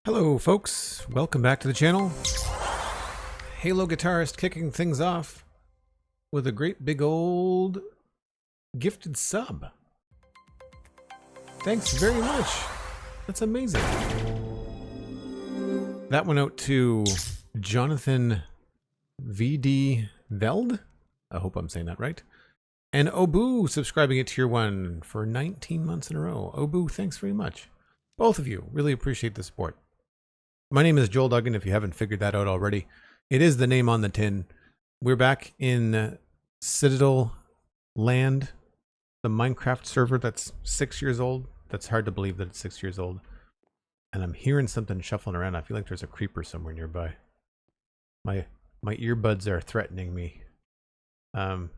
Hello folks, welcome back to the channel. Halo guitarist kicking things off with a great big old gifted sub. Thanks very much. That's amazing. That went out to Jonathan VD Veld. I hope I'm saying that right. And Obu subscribing at tier 1 for 19 months in a row. Obu, thanks very much. Both of you, really appreciate the support. My name is Joel Duggan, if you haven't figured that out already. It is the name on the tin. We're back in Citadel land, the Minecraft server that's 6 years old. That's hard to believe that it's 6 years old. And I'm hearing something shuffling around. I feel like there's a creeper somewhere nearby. My earbuds are threatening me. So I'm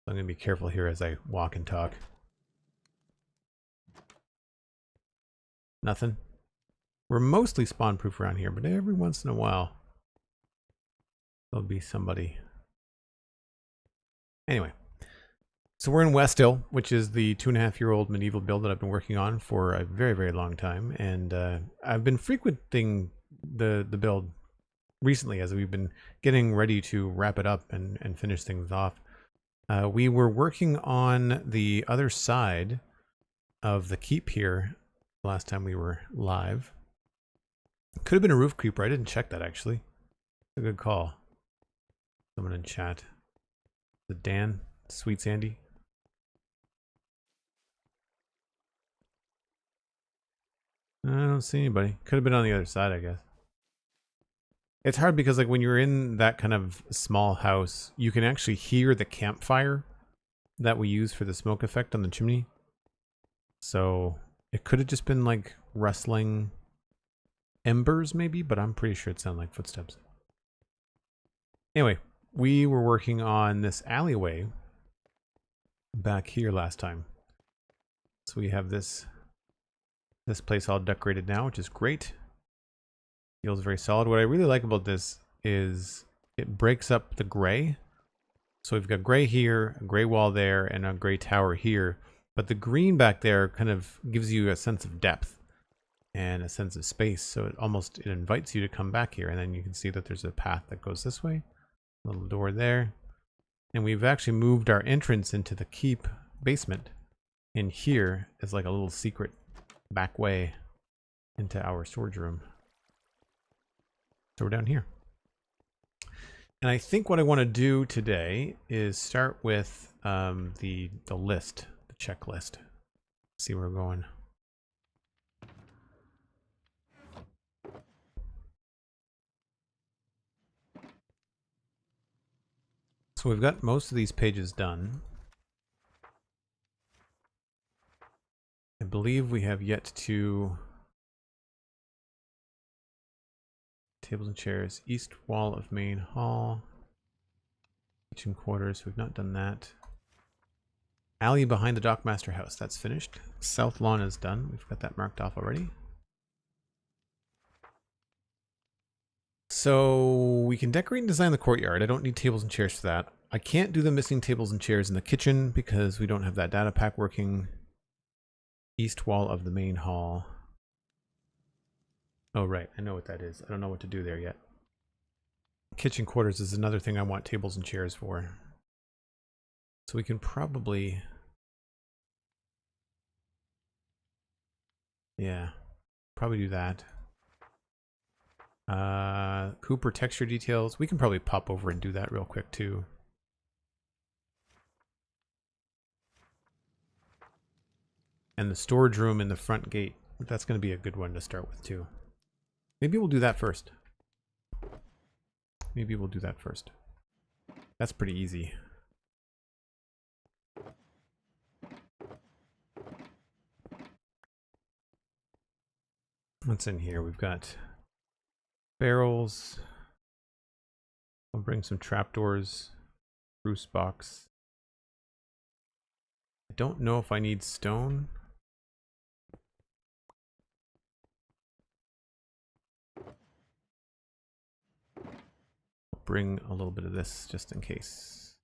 going to be careful here as I walk and talk. Nothing. We're mostly spawn-proof around here, but every once in a while there'll be somebody. Anyway, so we're in Westhill, which is the 2.5-year-old medieval build that I've been working on for a very, very long time, and I've been frequenting the build recently as we've been getting ready to wrap it up and finish things off. We were working on the other side of the keep here last time we were live. Could have been a roof creeper. I didn't check that actually. A good call. Someone in chat. The Dan, SweetSandi. I don't see anybody. Could have been on the other side, I guess. It's hard because like when you're in that kind of small house, you can actually hear the campfire that we use for the smoke effect on the chimney. So it could have just been like rustling embers maybe, but I'm pretty sure it sounded like footsteps. Anyway, we were working on this alleyway back here last time. So we have this place all decorated now, which is great. Feels very solid. What I really like about this is it breaks up the gray. So we've got gray here, a gray wall there, and a gray tower here. But the green back there kind of gives you a sense of depth and a sense of space, so it invites you to come back here, and then you can see that there's a path that goes this way, little door there, and we've actually moved our entrance into the keep basement in here as like a little secret back way into our storage room. So we're down here, and I think what I want to do today is start with the list, the checklist. See where we're going. So we've got most of these pages done. I believe we have yet to tables and chairs, east wall of main hall, kitchen quarters. We've not done that. Alley behind the dockmaster house, that's finished. South lawn is done. We've got that marked off already. So we can decorate and design the courtyard. I don't need tables and chairs for that. I can't do the missing tables and chairs in the kitchen because we don't have that data pack working. East wall of the main hall. Oh, right. I know what that is. I don't know what to do there yet. Kitchen quarters is another thing I want tables and chairs for. So we can probably... yeah, probably do that. Cooper texture details. We can probably pop over and do that real quick too. And the storage room in the front gate. That's going to be a good one to start with too. Maybe we'll do that first. Maybe we'll do that first. That's pretty easy. What's in here? We've got barrels. I'll bring some trapdoors. Spruce box. I don't know if I need stone. I'll bring a little bit of this just in case.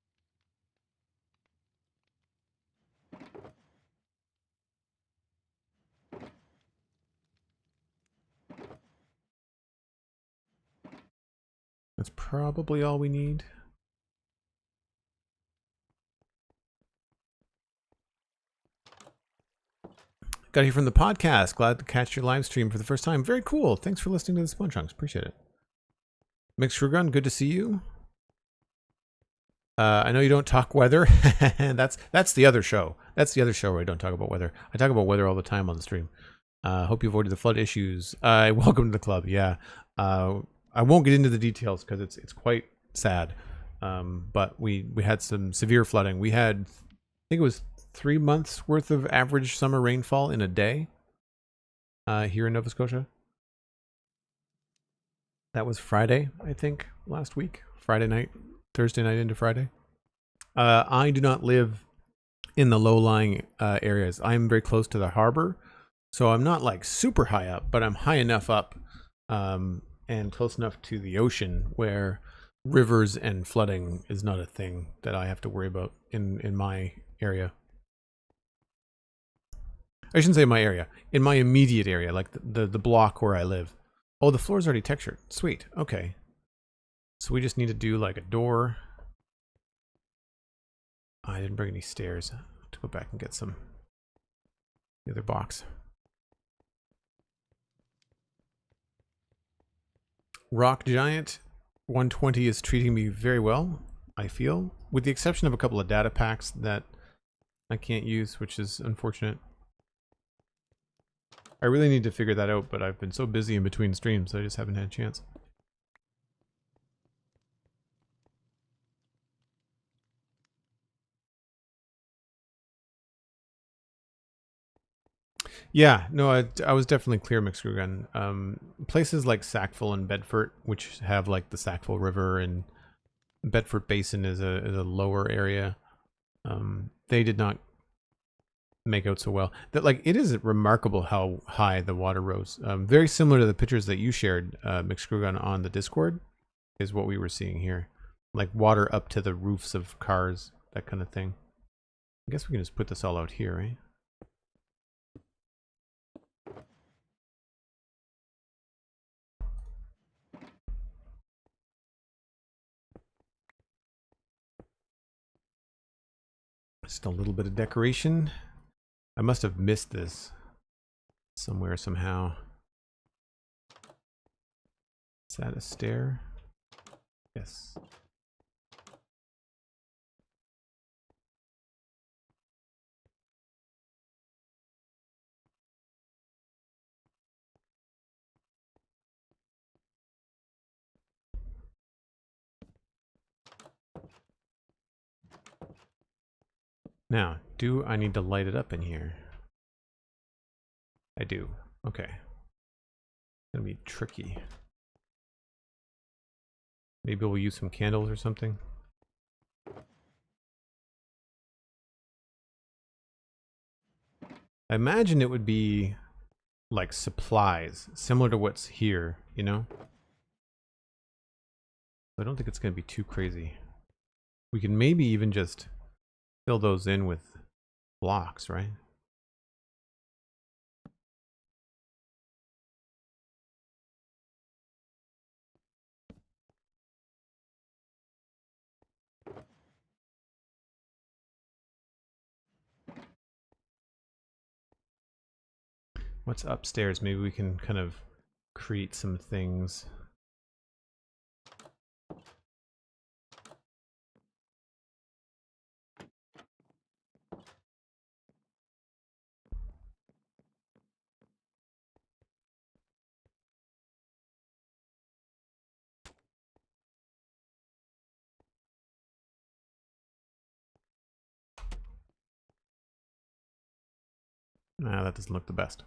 That's probably all we need. Got here from the podcast. Glad to catch your live stream for the first time. Very cool. Thanks for listening to the Sponge Chunks. Appreciate it. McScrewgunn, good to see you. I know you don't talk weather. that's the other show. That's the other show where I don't talk about weather. I talk about weather all the time on the stream. Hope you avoided the flood issues. Welcome to the club. Yeah. I won't get into the details because it's quite sad. But we had some severe flooding. We had, I think it was 3 months worth of average summer rainfall in a day here in Nova Scotia. That was Friday, I think, last week. Friday night, Thursday night into Friday. I do not live in the low-lying areas. I'm very close to the harbor, so I'm not like super high up, but I'm high enough up and close enough to the ocean where rivers and flooding is not a thing that I have to worry about in my area. I shouldn't say my area. In my immediate area, like the block where I live. Oh, the floor's already textured. Sweet. Okay. So we just need to do like a door. I didn't bring any stairs. I have to go back and get some. The other box. Rock Giant 120 is treating me very well, I feel. With the exception of a couple of data packs that I can't use, which is unfortunate. I really need to figure that out, but I've been so busy in between streams, I just haven't had a chance. Yeah, no, I was definitely clear, McScrewgunn. Places like Sackville and Bedford, which have like the Sackville River, and Bedford Basin is a lower area. They did not make out so well. That like it is remarkable how high the water rose. Very similar to the pictures that you shared, McScrewgunn, on the Discord, is what we were seeing here. Like water up to the roofs of cars, that kind of thing. I guess we can just put this all out here, right? Just a little bit of decoration. I must have missed this somewhere somehow. Is that a stair? Yes. Now, do I need to light it up in here? I do. Okay. It's gonna be tricky. Maybe we'll use some candles or something. I imagine it would be like supplies, similar to what's here, you know? I don't think it's gonna be too crazy. We can maybe even just fill those in with blocks, right? What's upstairs? Maybe we can kind of create some things. Nah, that doesn't look the best.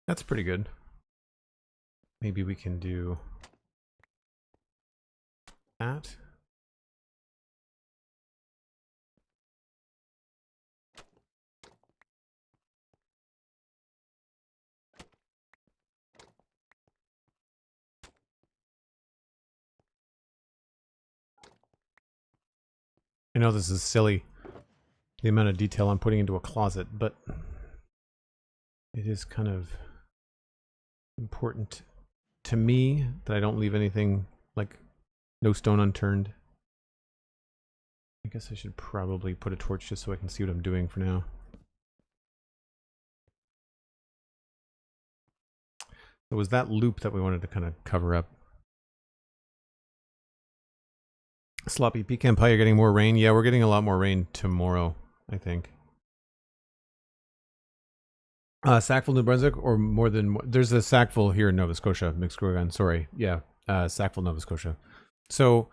That's pretty good. Maybe we can do that. I know this is silly, the amount of detail I'm putting into a closet, but it is kind of important to me that I don't leave anything, like, no stone unturned. I guess I should probably put a torch just so I can see what I'm doing for now. It was that loop that we wanted to kind of cover up. Sloppy Pecan Pie, you're getting more rain? Yeah, we're getting a lot more rain tomorrow, I think. Sackville, New Brunswick, or more than... There's a Sackville here in Nova Scotia, McScrewgunn, sorry. Yeah, Sackville, Nova Scotia. So,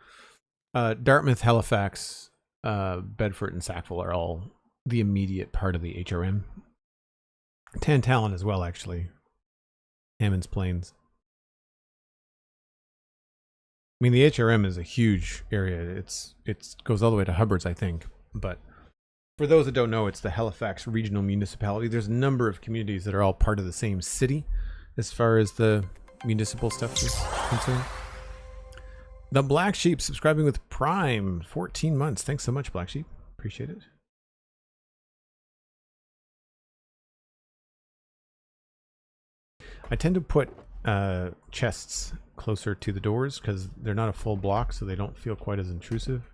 Dartmouth, Halifax, Bedford, and Sackville are all the immediate part of the HRM. Tantallon as well, actually. Hammonds Plains. I mean, the HRM is a huge area. It goes all the way to Hubbard's, I think. But for those that don't know, it's the Halifax Regional Municipality. There's a number of communities that are all part of the same city as far as the municipal stuff is concerned. The Black Sheep subscribing with Prime, 14 months. Thanks so much, Black Sheep. Appreciate it. I tend to put chests closer to the doors because they're not a full block, so they don't feel quite as intrusive.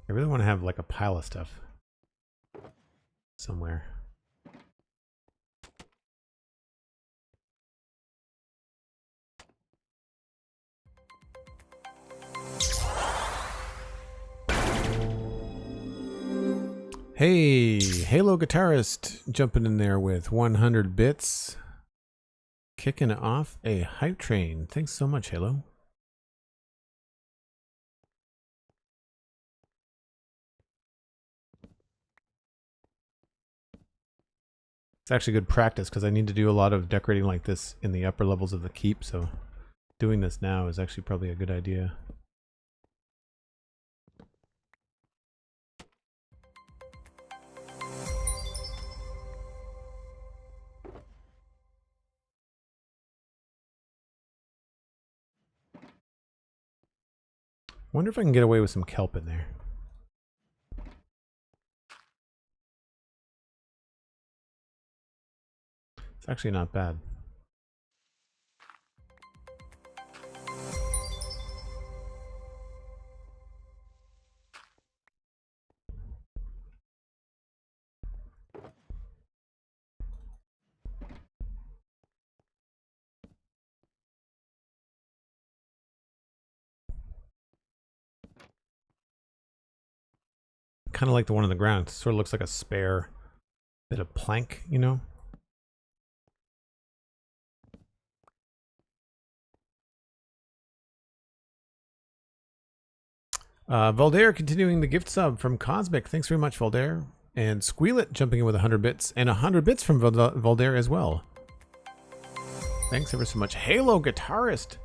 I really want to have like a pile of stuff somewhere. Hey, Halo Guitarist jumping in there with 100 bits. Kicking off a hype train. Thanks so much, Halo. It's actually good practice because I need to do a lot of decorating like this in the upper levels of the keep, so doing this now is actually probably a good idea. Wonder if I can get away with some kelp in there. It's actually not bad. Kind of like the one on the ground. It sort of looks like a spare bit of plank, you know? Voldare continuing the gift sub from Cosmic. Thanks very much, Voldare. And Squealit jumping in with 100 bits. And 100 bits from Voldare as well. Thanks ever so much. Halo Guitarist.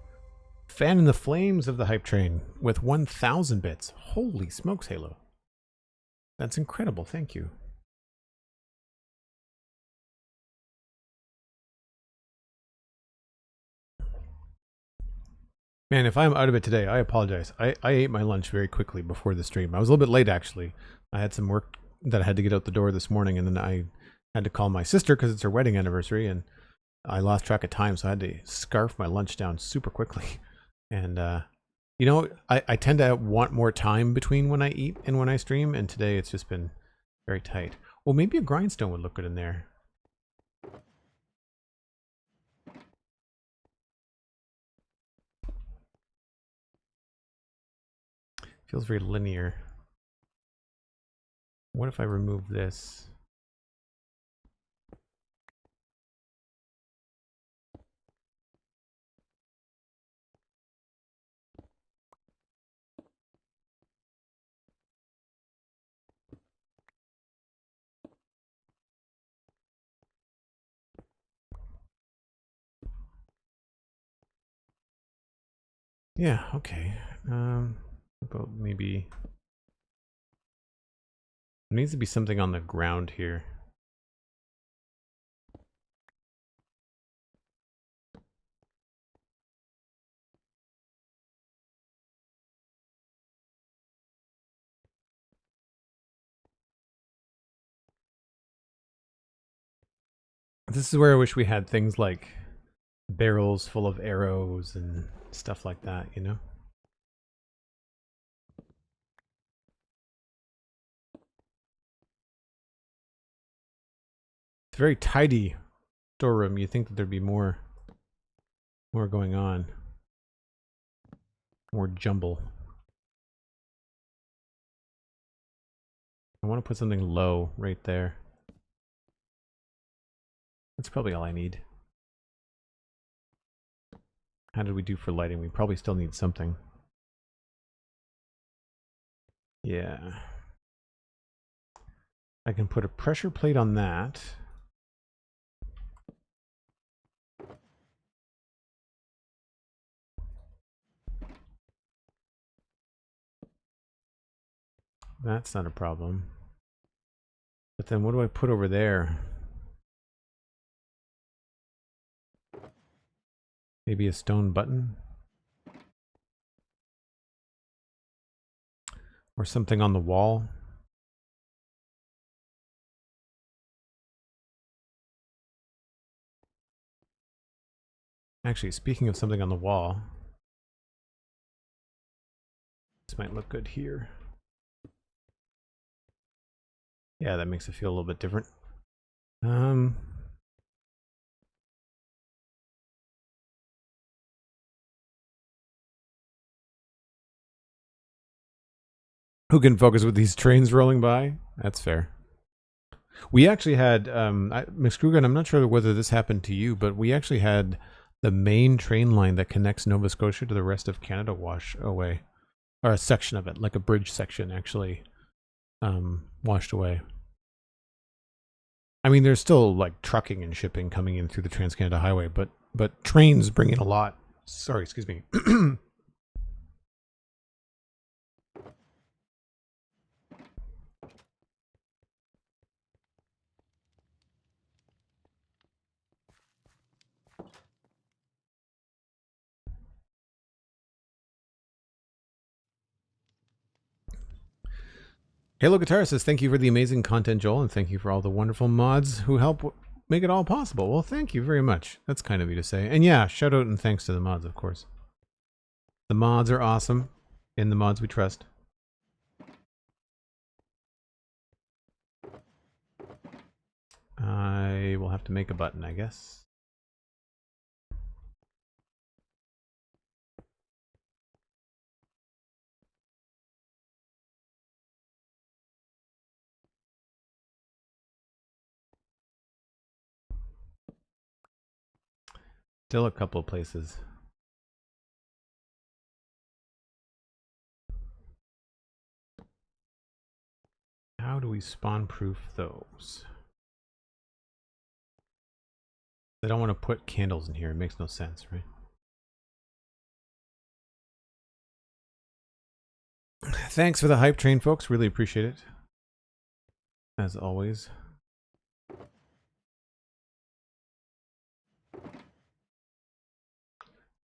Fan in the flames of the hype train with 1,000 bits. Holy smokes, Halo. That's incredible. Thank you. Man, if I'm out of it today, I apologize. I ate my lunch very quickly before the stream. I was a little bit late, actually. I had some work that I had to get out the door this morning, and then I had to call my sister because it's her wedding anniversary, and I lost track of time, so I had to scarf my lunch down super quickly. And, you know, I tend to want more time between when I eat and when I stream, and today it's just been very tight. Well, maybe a grindstone would look good in there. Feels very linear. What if I remove this? Yeah, okay. About maybe There needs to be something on the ground here. This is where I wish we had things like barrels full of arrows and stuff like that, you know? It's a very tidy storeroom. You think that there'd be more going on. More jumble. I want to put something low right there. That's probably all I need. How did we do for lighting? We probably still need something. Yeah. I can put a pressure plate on that. That's not a problem. But then what do I put over there? Maybe a stone button? Or something on the wall? Actually, speaking of something on the wall, this might look good here. Yeah, that makes it feel a little bit different. Who can focus with these trains rolling by? That's fair. We actually had, McScrewgunn, I'm not sure whether this happened to you, but we actually had the main train line that connects Nova Scotia to the rest of Canada wash away. Or a section of it, like a bridge section, actually washed away. I mean, there's still like trucking and shipping coming in through the Trans-Canada Highway, but trains bring in a lot. Sorry, excuse me. Halo Guitar says, thank you for the amazing content, Joel, and thank you for all the wonderful mods who help make it all possible. Well, thank you very much. That's kind of you to say. And yeah, shout out and thanks to the mods, of course. The mods are awesome. In the mods we trust. I will have to make a button, I guess. Still a couple of places. How do we spawn proof those? I don't want to put candles in here. It makes no sense, right? Thanks for the hype train, folks. Really appreciate it. As always.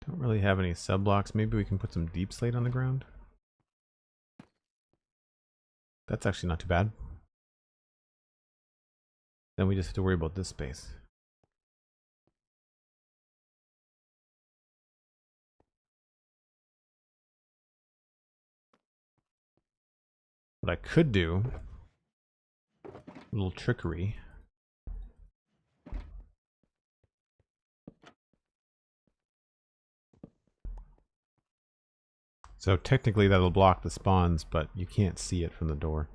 Don't really have any sub blocks. Maybe we can put some deep slate on the ground. That's actually not too bad. Then we just have to worry about this space. What I could do, a little trickery. So technically that'll block the spawns, but you can't see it from the door.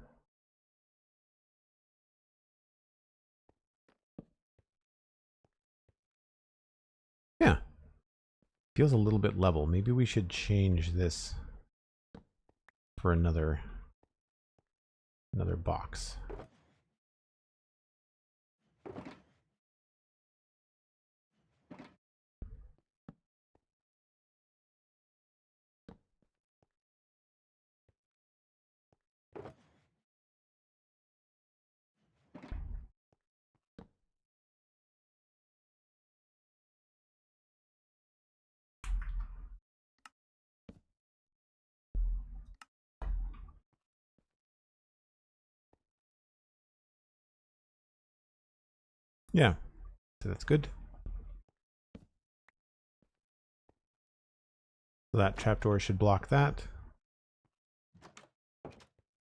Yeah. Feels a little bit level. Maybe we should change this for another box. Yeah, so that's good. So that trapdoor should block that.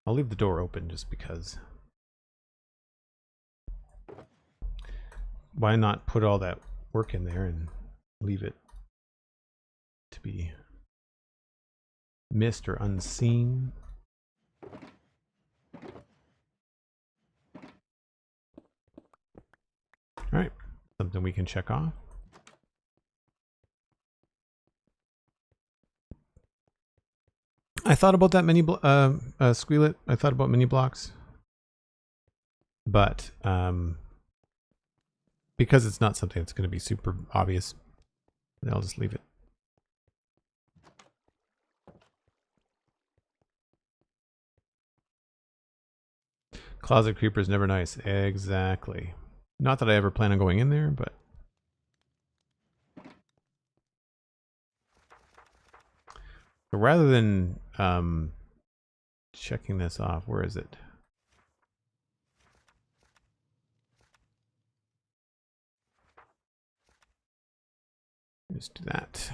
I'll leave the door open just because. Why not put all that work in there and leave it to be missed or unseen? All right, something we can check off. I thought about that Squealet. I thought about mini blocks, but because it's not something that's going to be super obvious, I'll just leave it. Closet creeper is never nice. Exactly. Not that I ever plan on going in there, but so rather than checking this off, where is it? Let's do that.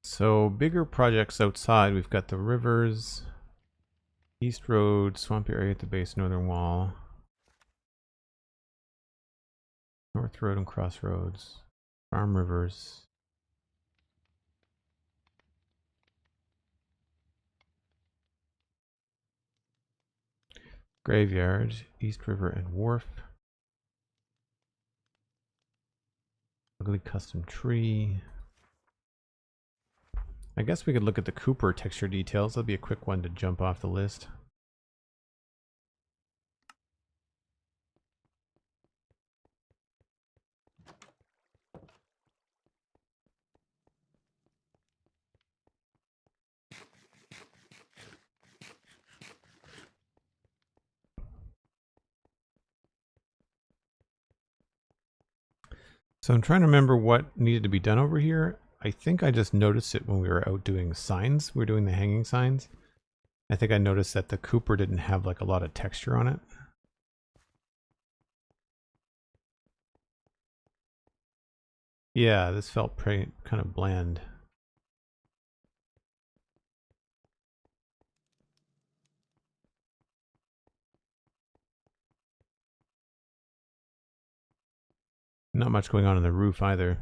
So bigger projects outside, we've got the rivers, East Road, swampy area at the base, northern wall, North Road and Crossroads, farm rivers. Graveyard, East River and Wharf. Ugly custom tree. I guess we could look at the Cooper texture details. That'll be a quick one to jump off the list. So I'm trying to remember what needed to be done over here. I think I just noticed it when we were out doing signs. We were doing the hanging signs. I think I noticed that the Cooper didn't have like a lot of texture on it. Yeah, this felt pretty kind of bland. Not much going on the roof either.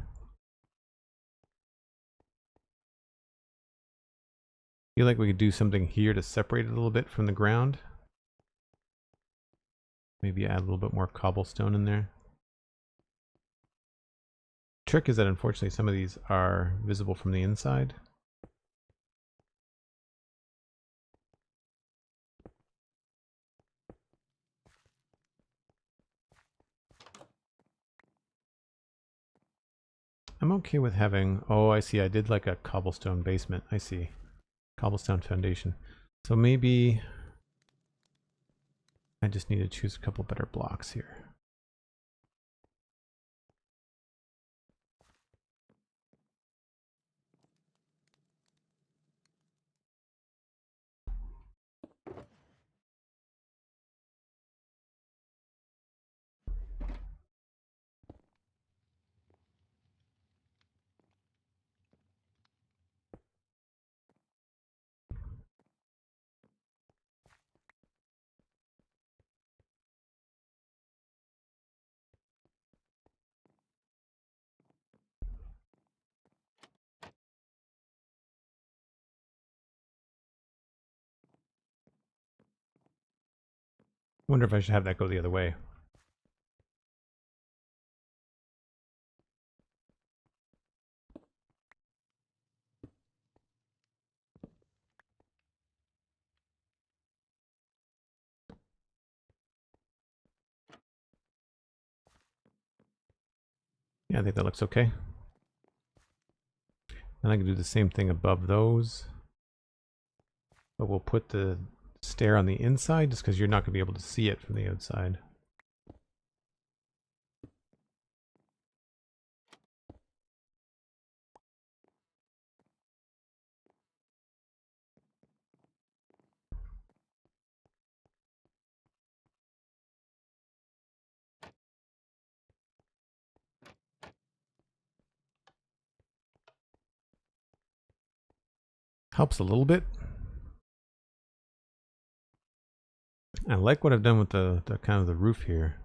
Feel like we could do something here to separate it a little bit from the ground. Maybe add a little bit more cobblestone in there. Trick is that unfortunately some of these are visible from the inside. I'm okay with having, oh, I see, I did like a cobblestone basement. I see. Cobblestone foundation. So maybe I just need to choose a couple better blocks here. Wonder if I should have that go the other way. Yeah, I think that looks okay. Then I can do the same thing above those. But we'll put the stair on the inside just because you're not going to be able to see it from the outside. Helps a little bit. I like what I've done with the kind of the roof here.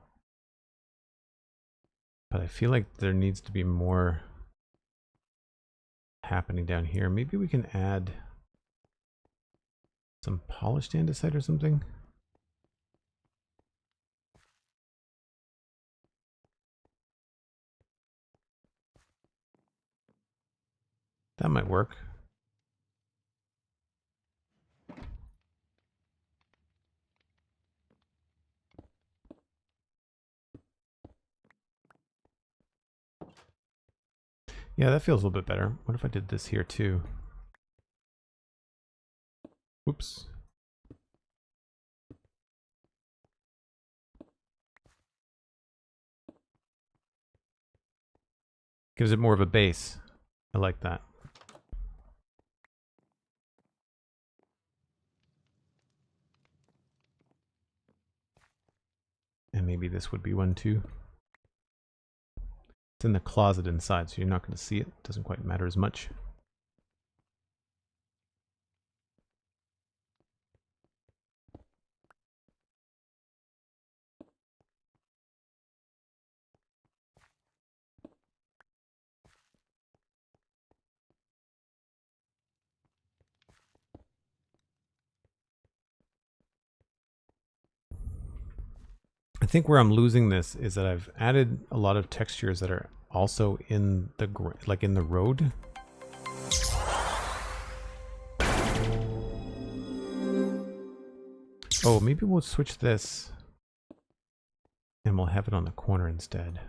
But I feel like there needs to be more happening down here. Maybe we can add some polished andesite or something. That might work. Yeah, that feels a little bit better. What if I did this here too? Oops. Gives it more of a base. I like that. And maybe this would be one too. It's in the closet inside, so you're not going to see it. It doesn't quite matter as much. I think where I'm losing this is that I've added a lot of textures that are also in the like in the road. Oh, maybe we'll switch this and we'll have it on the corner instead.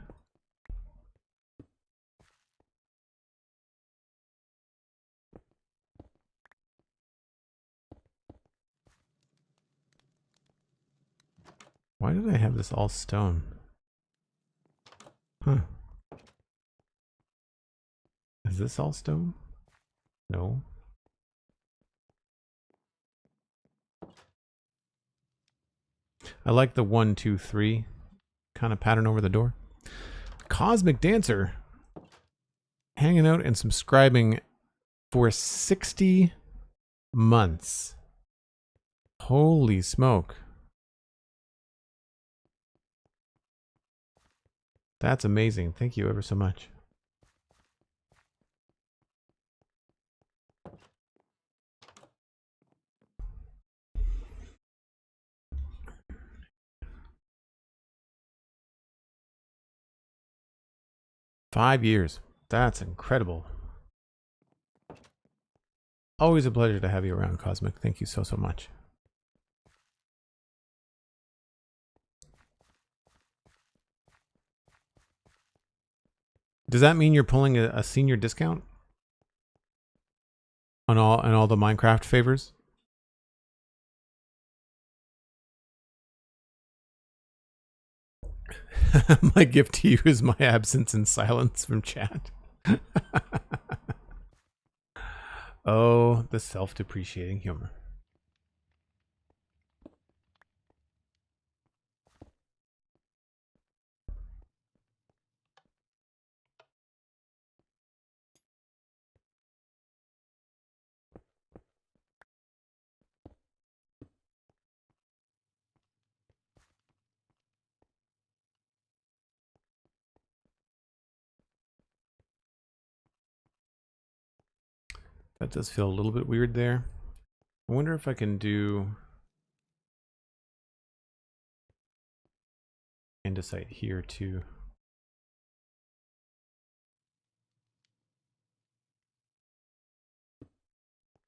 Why did I have this all stone? Huh. Is this all stone? No. I like the 1, 2, 3 kind of pattern over the door. Cosmic Dancer hanging out and subscribing for 60 months. Holy smoke. That's amazing. Thank you ever so much. Five years. That's incredible. Always a pleasure to have you around, Cosmic. Thank you so, so much. Does that mean you're pulling a senior discount on all the Minecraft favors? My gift to you is my absence and silence from chat. Oh, the self-depreciating humor. That does feel a little bit weird there. I wonder if I can do andesite here too.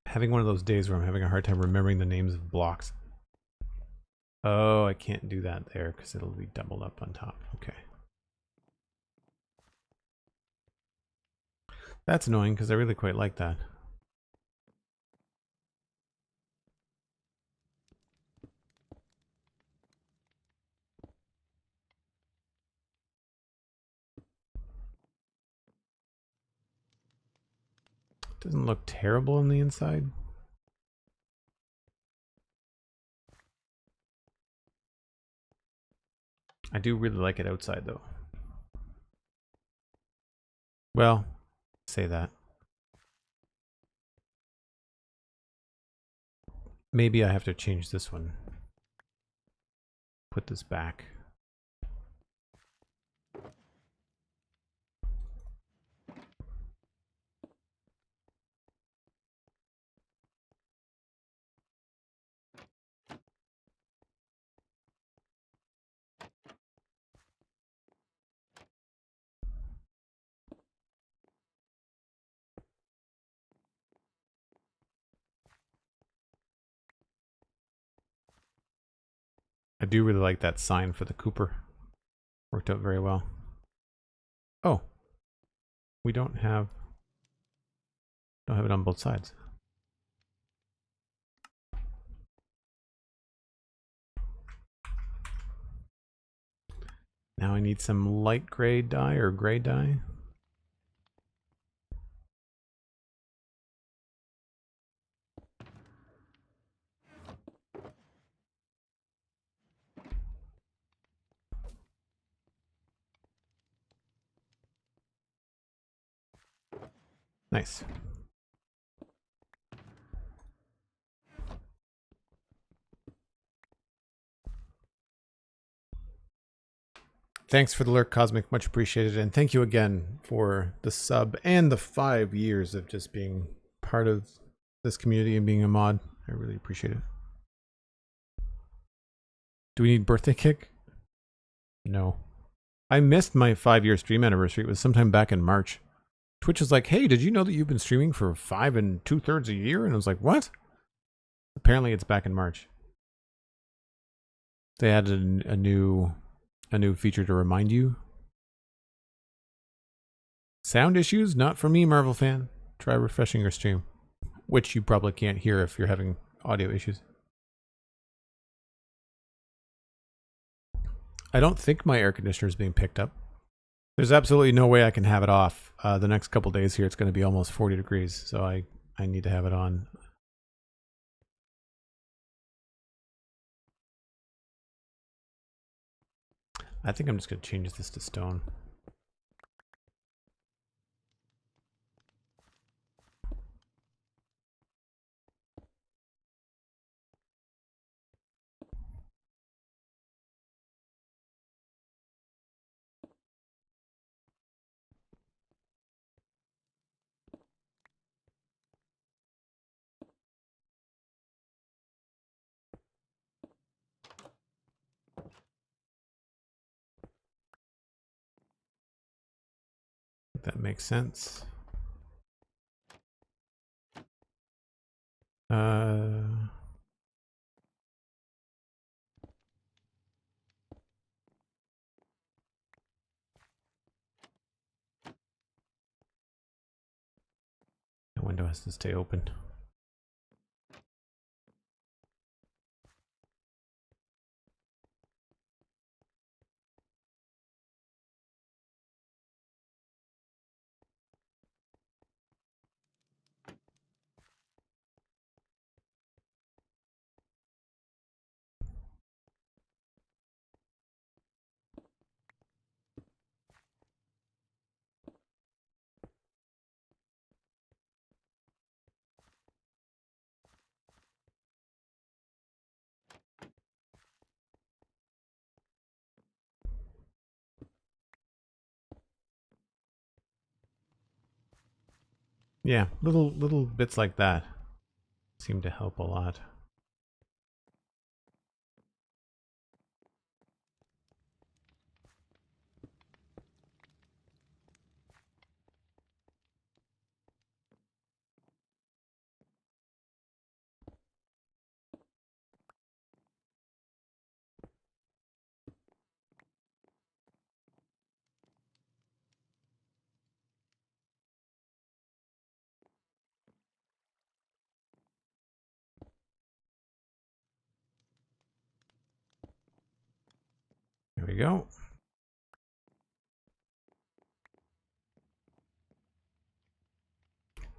Having one of those days where I'm having a hard time remembering the names of blocks. Oh, I can't do that there because it'll be doubled up on top. Okay. That's annoying because I really quite like that. Doesn't look terrible on the inside. I do really like it outside though. Well, say that. Maybe I have to change this one. Put this back. I do really like that sign for the Cooper. Worked out very well. Oh, we don't have it on both sides. Now I need some light gray dye or gray dye. Nice. Thanks for the lurk, Cosmic. Much appreciated. And thank you again for the sub and the 5 years of just being part of this community and being a mod. I really appreciate it. Do we need birthday cake? No. I missed my 5-year stream anniversary. It was sometime back in March. Twitch was like, hey, did you know that you've been streaming for 5 2/3 a year? And I was like, what? Apparently it's back in March. They added a new feature to remind you. Sound issues? Not for me, Marvel fan. Try refreshing your stream. Which you probably can't hear if you're having audio issues. I don't think my air conditioner is being picked up. There's absolutely no way I can have it off. The next couple days here, it's going to be almost 40 degrees, so I need to have it on. I think I'm just going to change this to stone. That makes sense. The window has to stay open. Yeah, little bits like that seem to help a lot. There we go.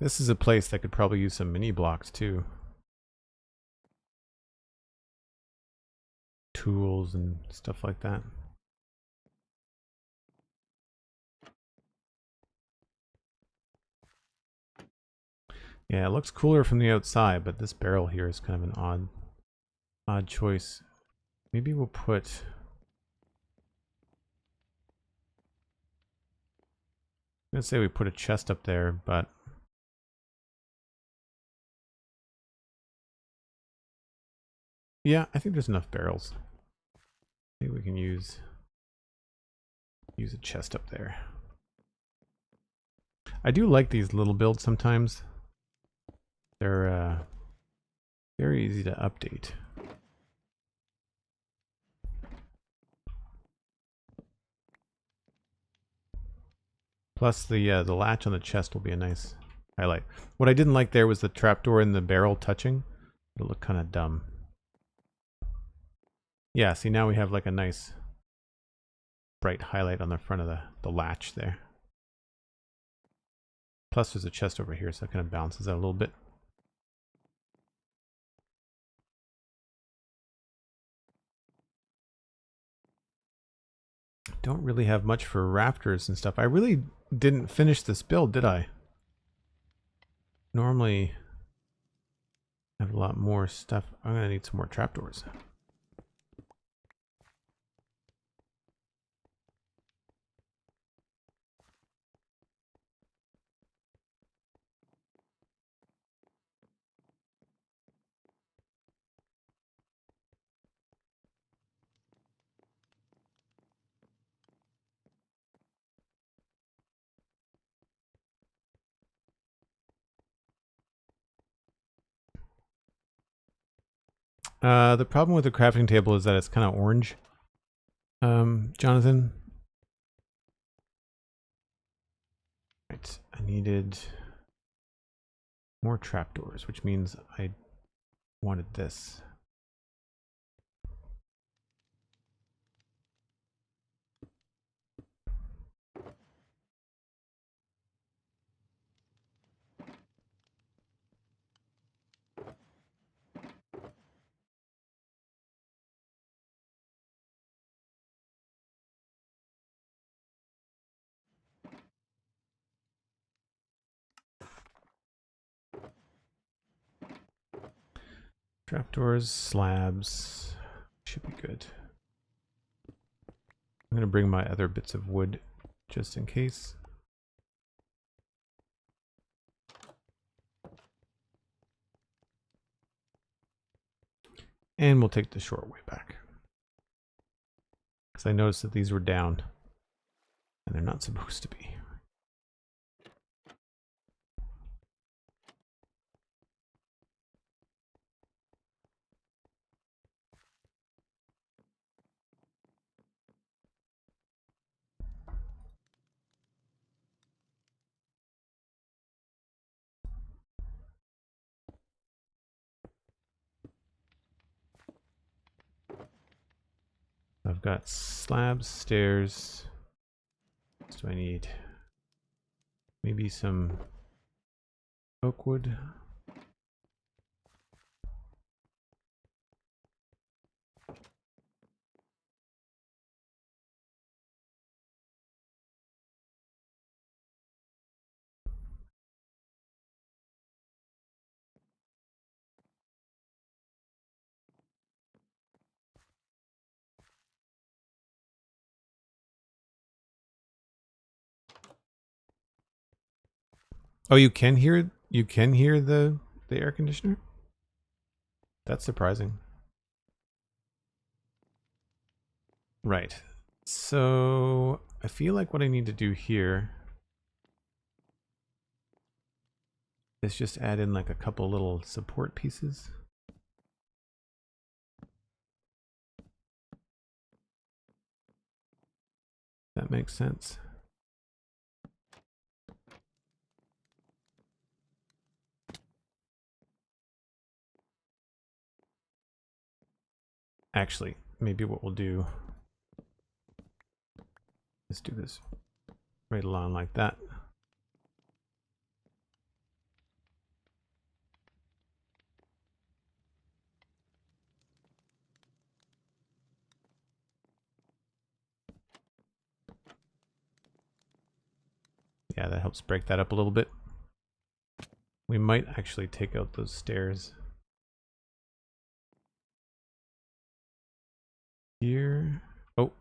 This is a place that could probably use some mini blocks too. Tools and stuff like that. Yeah, it looks cooler from the outside, but this barrel here is kind of an odd choice. Maybe we'll put... Let's say we put a chest up there, but... Yeah, I think there's enough barrels. I think we can use a chest up there. I do like these little builds sometimes. They're very easy to update. Plus the latch on the chest will be a nice highlight. What I didn't like there was the trapdoor in the barrel touching. It'll look kind of dumb. Yeah, see now we have like a nice bright highlight on the front of the latch there. Plus there's a chest over here, so it kind of balances out a little bit. Don't really have much for rafters and stuff. I really didn't finish this build, did I? Normally I have a lot more stuff. I'm gonna need some more trapdoors. The problem with the crafting table is that it's kind of orange. Jonathan. Right, I needed more trapdoors, which means I wanted this. Trapdoors, slabs, should be good. I'm gonna bring my other bits of wood just in case. And we'll take the short way back. Because I noticed that these were down. And they're not supposed to be. I've got slabs, stairs. What do I need? Maybe some oak wood. Oh, you can hear the air conditioner? That's surprising. Right. So I feel like what I need to do here is just add in like a couple little support pieces. That makes sense. Actually, maybe what we'll do is do this right along like that. Yeah, that helps break that up a little bit. We might actually take out those stairs. Here. Oh,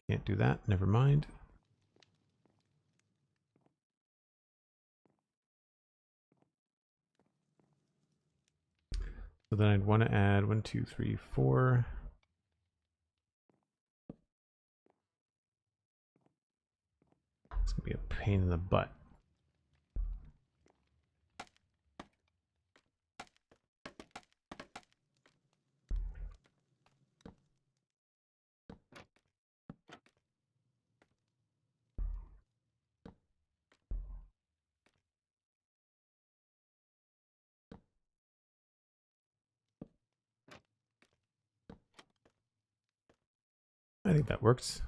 can't do that. Never mind. So then I'd want to add 1, 2, 3, 4. It's going to be a pain in the butt. I think that works.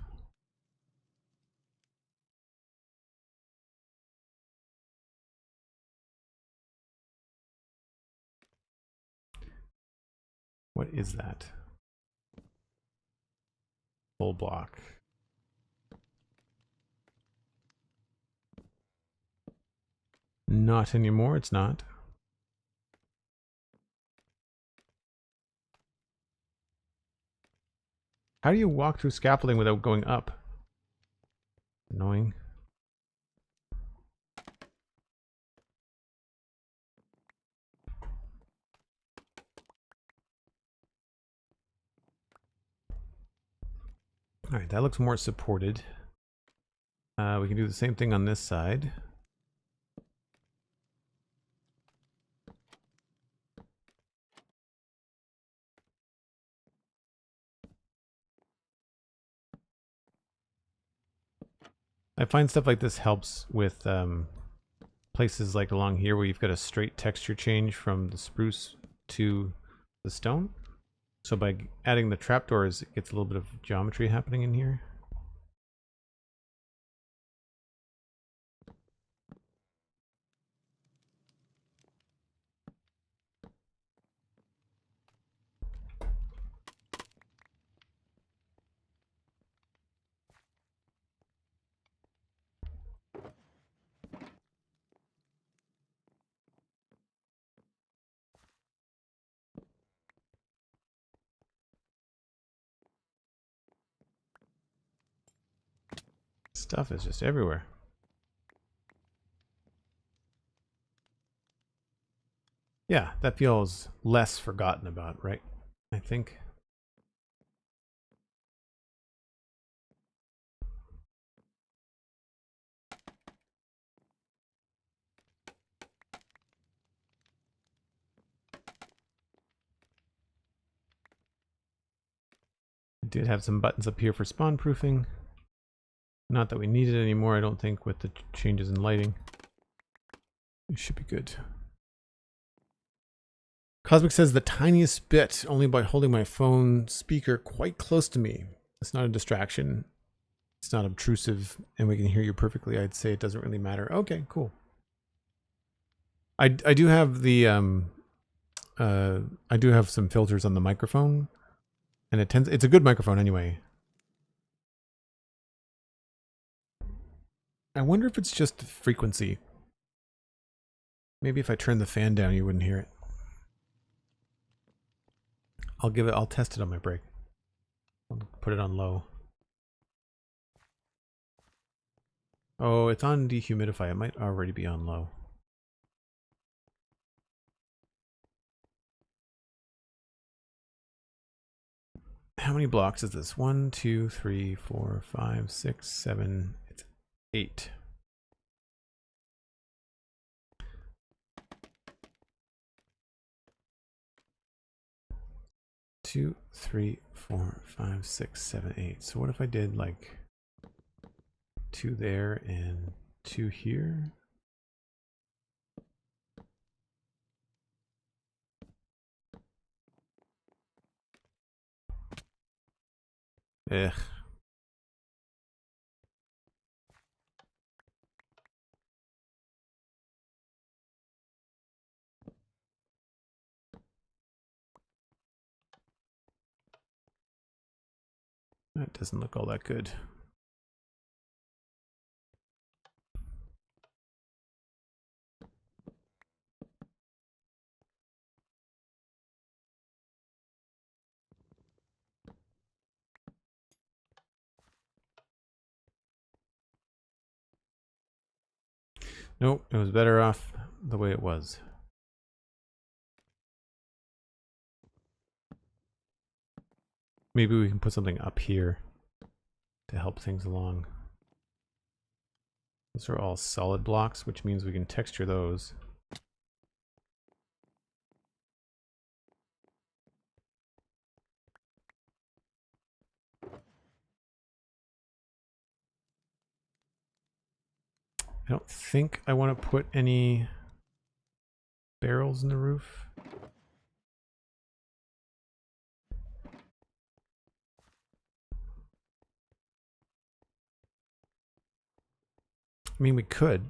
What is that? Full block. Not anymore, it's not. How do you walk through scaffolding without going up? Annoying. Alright, that looks more supported. We can do the same thing on this side. I find stuff like this helps with places like along here where you've got a straight texture change from the spruce to the stone. So by adding the trapdoors, it gets a little bit of geometry happening in here. Stuff is just everywhere. Yeah, that feels less forgotten about, right? I think. I did have some buttons up here for spawn proofing. Not that we need it anymore, I don't think, with the changes in lighting. It should be good. Cosmic says the tiniest bit, only by holding my phone speaker quite close to me. It's not a distraction. It's not obtrusive, and we can hear you perfectly. I'd say it doesn't really matter. Okay, cool. I do have the I do have some filters on the microphone, and it's a good microphone anyway. I wonder if it's just the frequency. Maybe if I turn the fan down, you wouldn't hear it. I'll test it on my break. I'll put it on low. Oh, it's on dehumidify. It might already be on low. How many blocks is this? 1, 2, 3, 4, 5, 6, 7. It's 8. Two, 3, 4, 5, 6, 7, 8. So what if I did like 2 there and 2 here? Ugh. That doesn't look all that good. Nope, it was better off the way it was. Maybe we can put something up here to help things along. Those are all solid blocks, which means we can texture those. I don't think I want to put any barrels in the roof. I mean, we could.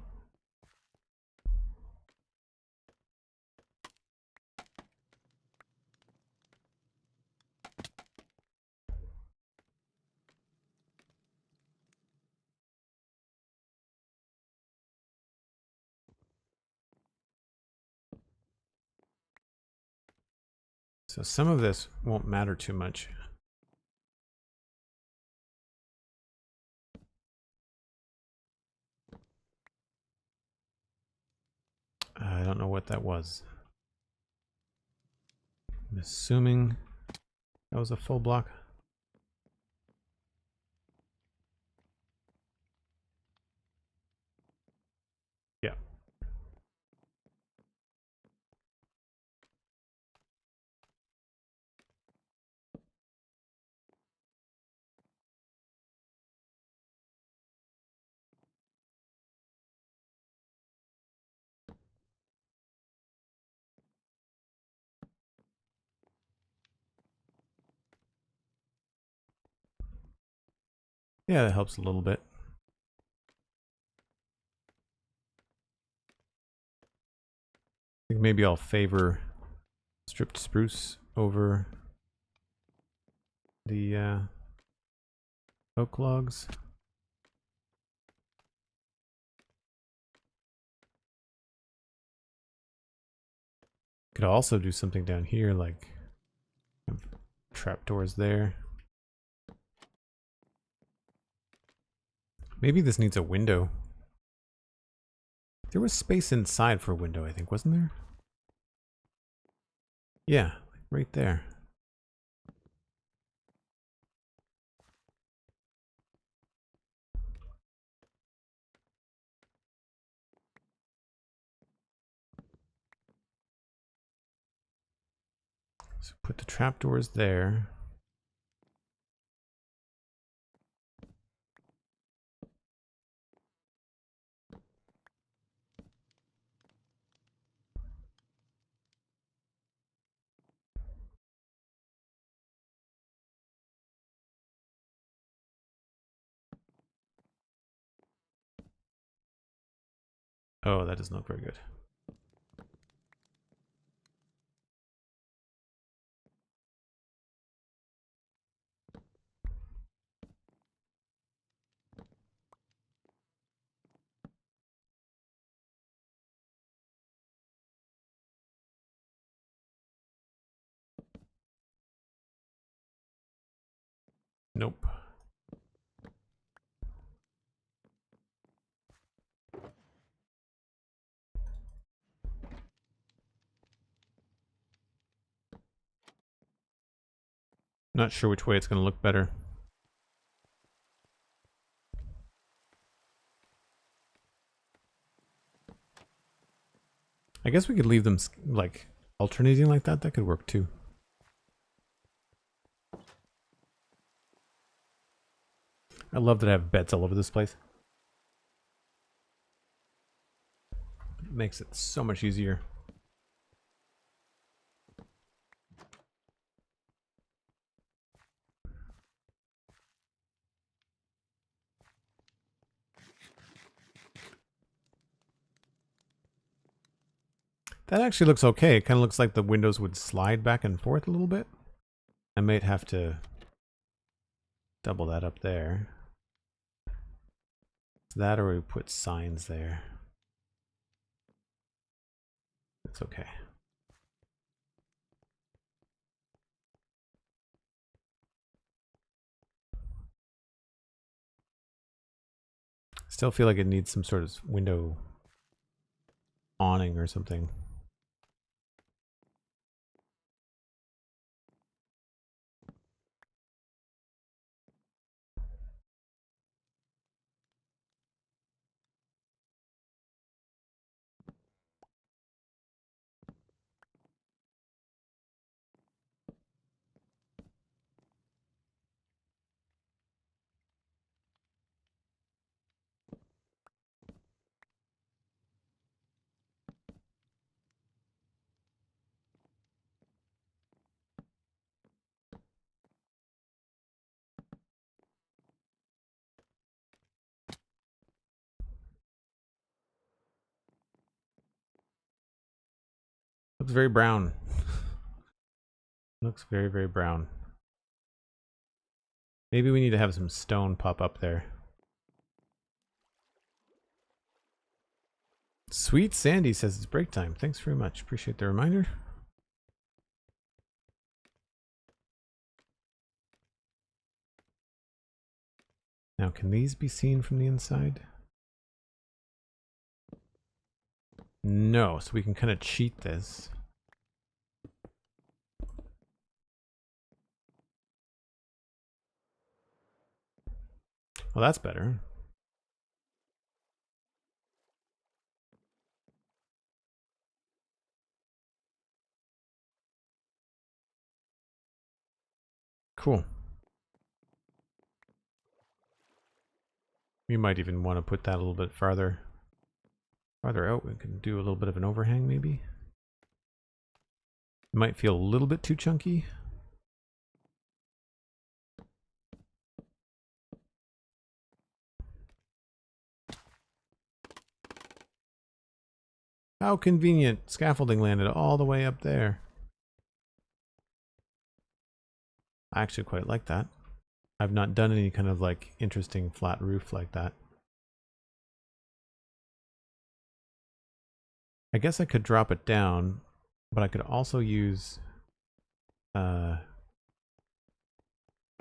So some of this won't matter too much. I don't know what that was. I'm assuming that was a full block. Yeah. Yeah, that helps a little bit. I think maybe I'll favor stripped spruce over the oak logs. Could also do something down here, like trapdoors there. Maybe this needs a window. There was space inside for a window, I think, wasn't there? Yeah, right there. So put the trapdoors there. Oh, that doesn't look very good. Nope. Not sure which way it's going to look better. I guess we could leave them like alternating like that. That could work too. I love that I have beds all over this place. It makes it so much easier. That actually looks okay. It kind of looks like the windows would slide back and forth a little bit. I might have to double that up there. It's that, or we put signs there. It's okay. Still feel like it needs some sort of window awning or something. Looks very brown. Looks very, very brown. Maybe we need to have some stone pop up there. SweetSandi says it's break time. Thanks very much. Appreciate the reminder. Now, can these be seen from the inside? No, so we can kind of cheat this. Well, that's better. Cool. We might even want to put that a little bit farther out. We can do a little bit of an overhang, maybe. It might feel a little bit too chunky. How convenient. Scaffolding landed all the way up there. I actually quite like that. I've not done any kind of like interesting flat roof like that. I guess I could drop it down, but I could also use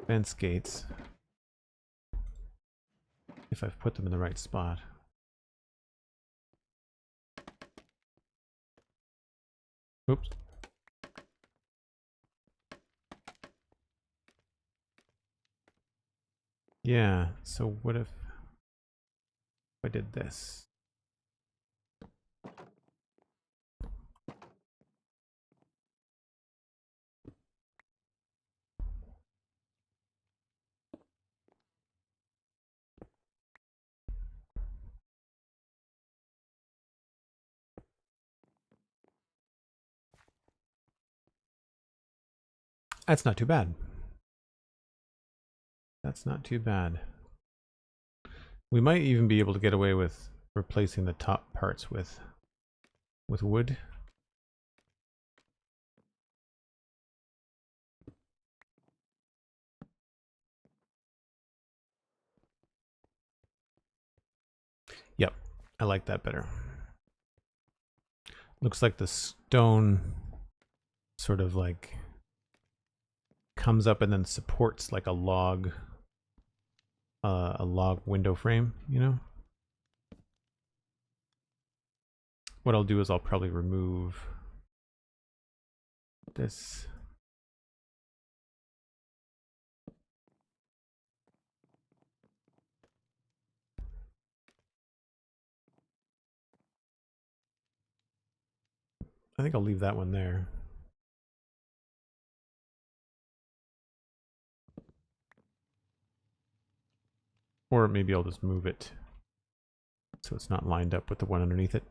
fence gates if I've put them in the right spot. Oops. Yeah, so what if I did this? That's not too bad. That's not too bad. We might even be able to get away with replacing the top parts with wood. Yep, I like that better. Looks like the stone sort of like comes up and then supports like a log window frame, you know? What I'll do is I'll probably remove this. I think I'll leave that one there. Or maybe I'll just move it so it's not lined up with the one underneath it.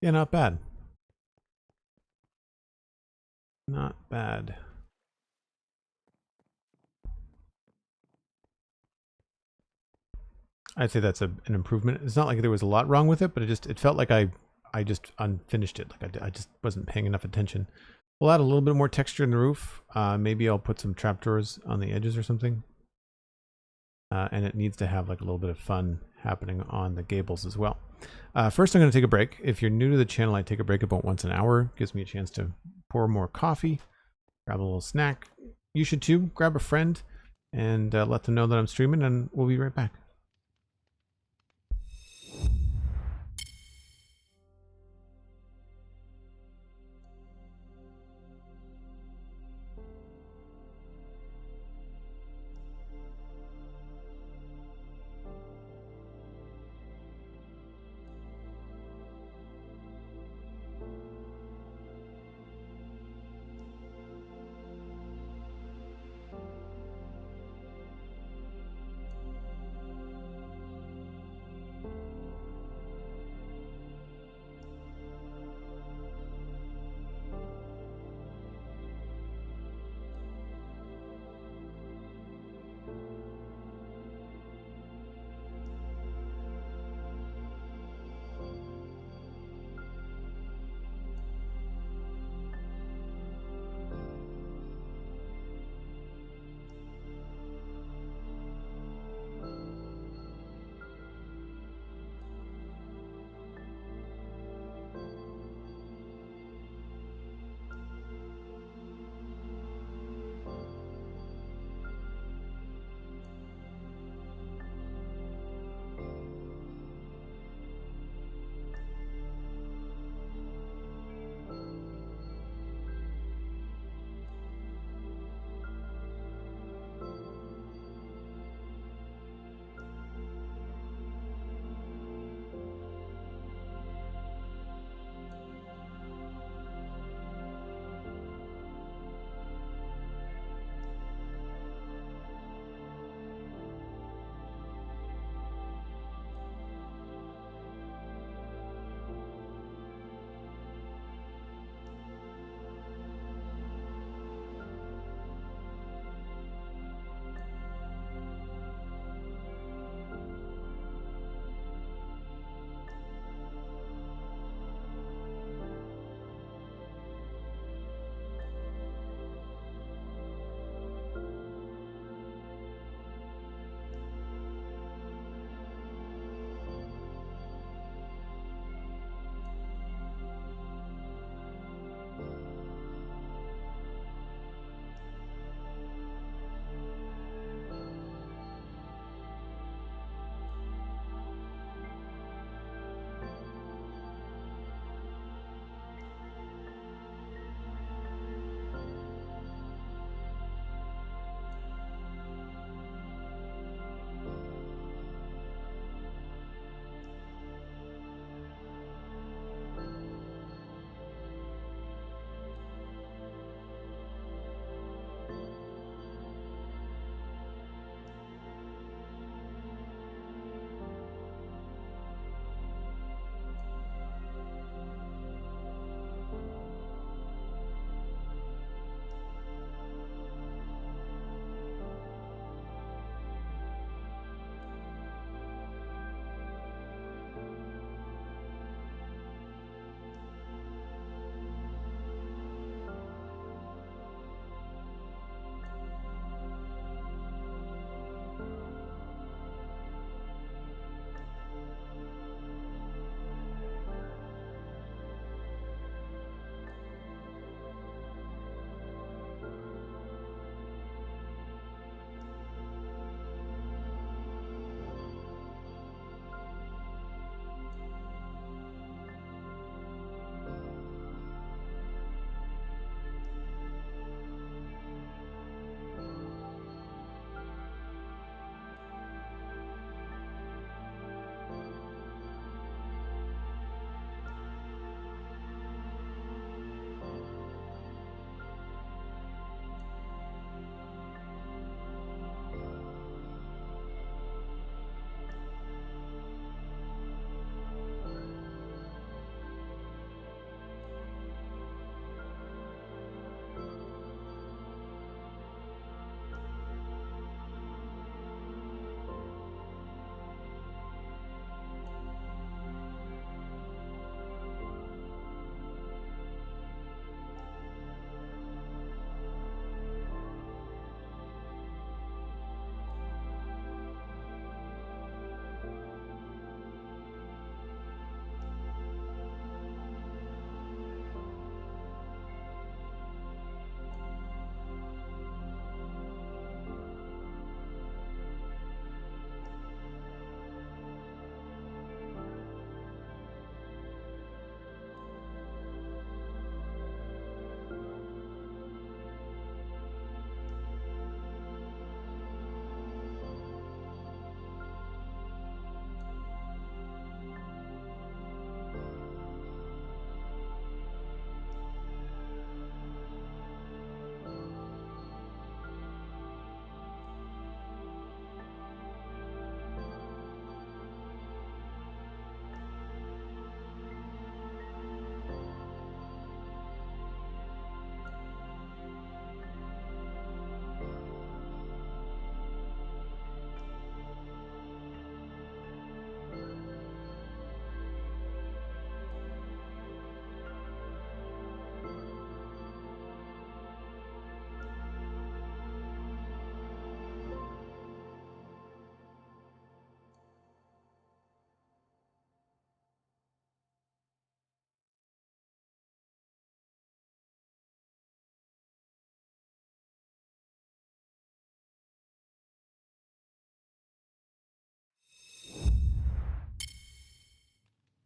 Yeah, not bad. Not bad. I'd say that's an improvement. It's not like there was a lot wrong with it, but it felt like I just unfinished it. Like I just wasn't paying enough attention. We'll add a little bit more texture in the roof. Maybe I'll put some trapdoors on the edges or something. And it needs to have like a little bit of fun happening on the gables as well. First, I'm going to take a break. If you're new to the channel, I take a break about once an hour. Gives me a chance to pour more coffee, grab a little snack. You should too. Grab a friend and let them know that I'm streaming, and we'll be right back.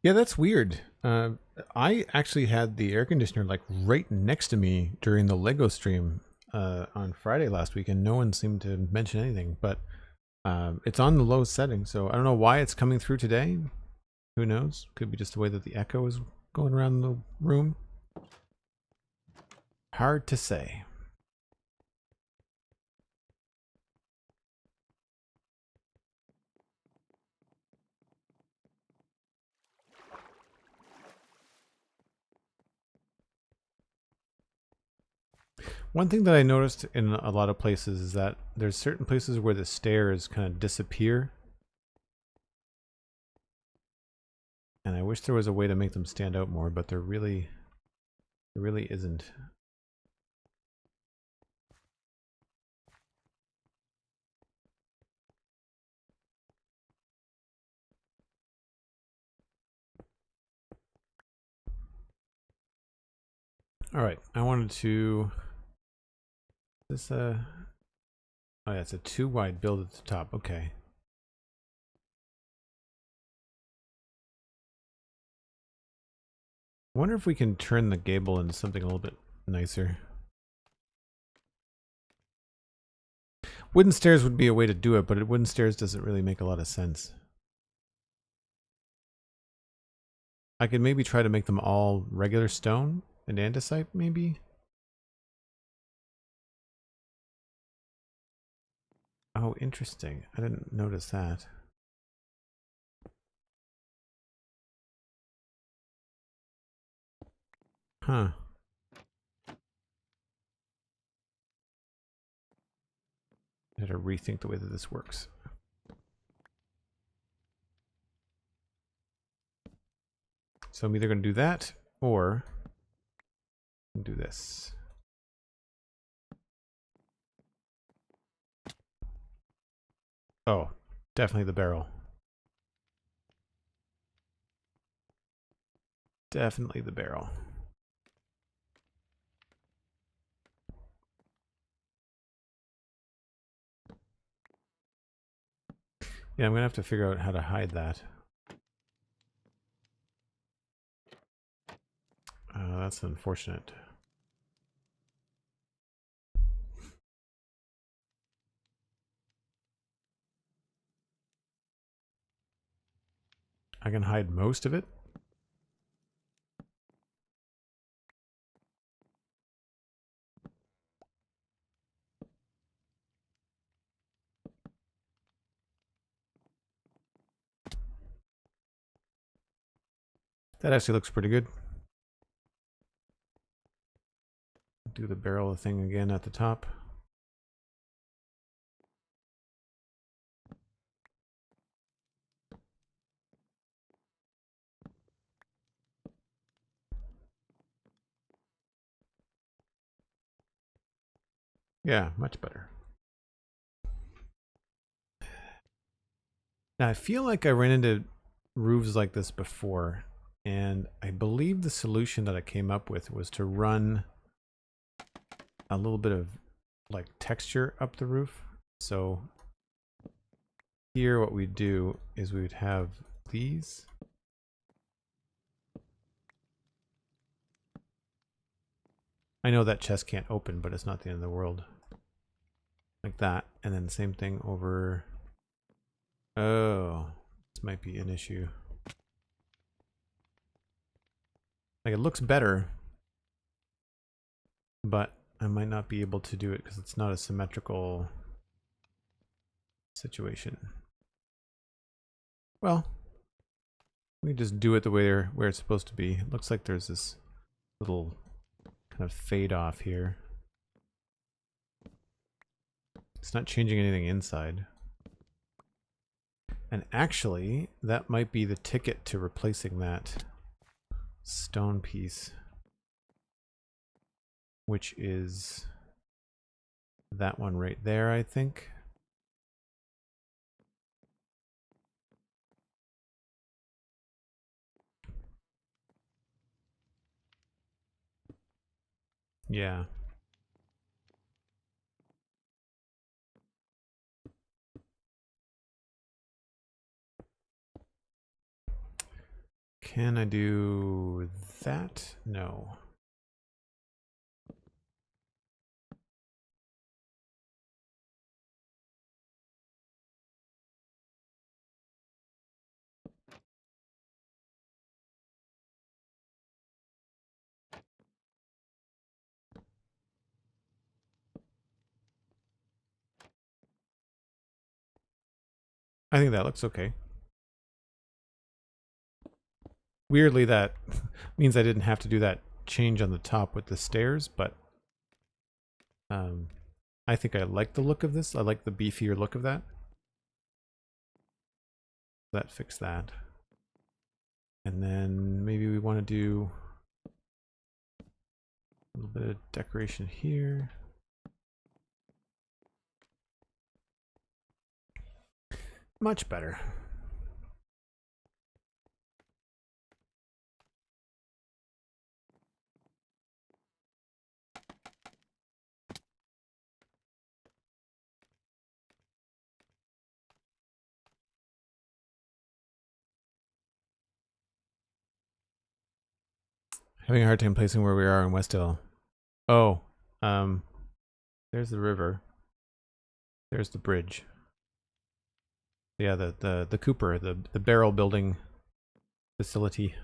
Yeah, that's weird. I actually had the air conditioner like right next to me during the Lego stream on Friday last week, and no one seemed to mention anything. But it's on the low setting, so I don't know why it's coming through today. Who knows? Could be just the way that the echo is going around the room. Hard to say. One thing that I noticed in a lot of places is that there's certain places where the stairs kind of disappear. And I wish there was a way to make them stand out more, but there really isn't. All right, I wanted to oh yeah, it's a 2 wide build at the top. Okay. I wonder if we can turn the gable into something a little bit nicer. Wooden stairs would be a way to do it, but wooden stairs doesn't really make a lot of sense. I could maybe try to make them all regular stone and andesite, maybe? Oh, interesting. I didn't notice that. Huh. I had to rethink the way that this works. So I'm either going to do that or do this. Oh, definitely the barrel. Definitely the barrel. Yeah, I'm going to have to figure out how to hide that. That's unfortunate. I can hide most of it. That actually looks pretty good. Do the barrel thing again at the top. Yeah, much better. Now, I feel like I ran into roofs like this before, and I believe the solution that I came up with was to run a little bit of like texture up the roof. So here what we do is we would have these. I know that chest can't open, but it's not the end of the world. Like that, and then same thing over. Oh, this might be an issue. Like it looks better, but I might not be able to do it because it's not a symmetrical situation. Well, we just do it the way where it's supposed to be. It looks like there's this little kind of fade off here. It's not changing anything inside. And actually, that might be the ticket to replacing that stone piece, which is that one right there, I think. Yeah. Can I do that? No. I think that looks okay. Weirdly, that means I didn't have to do that change on the top with the stairs, but I think I like the look of this. I like the beefier look of that. That fixed that. And then maybe we want to do a little bit of decoration here. Much better. Having a hard time placing where we are in Westhill. Oh, there's the river. There's the bridge. Yeah, the Cooper, the barrel building facility.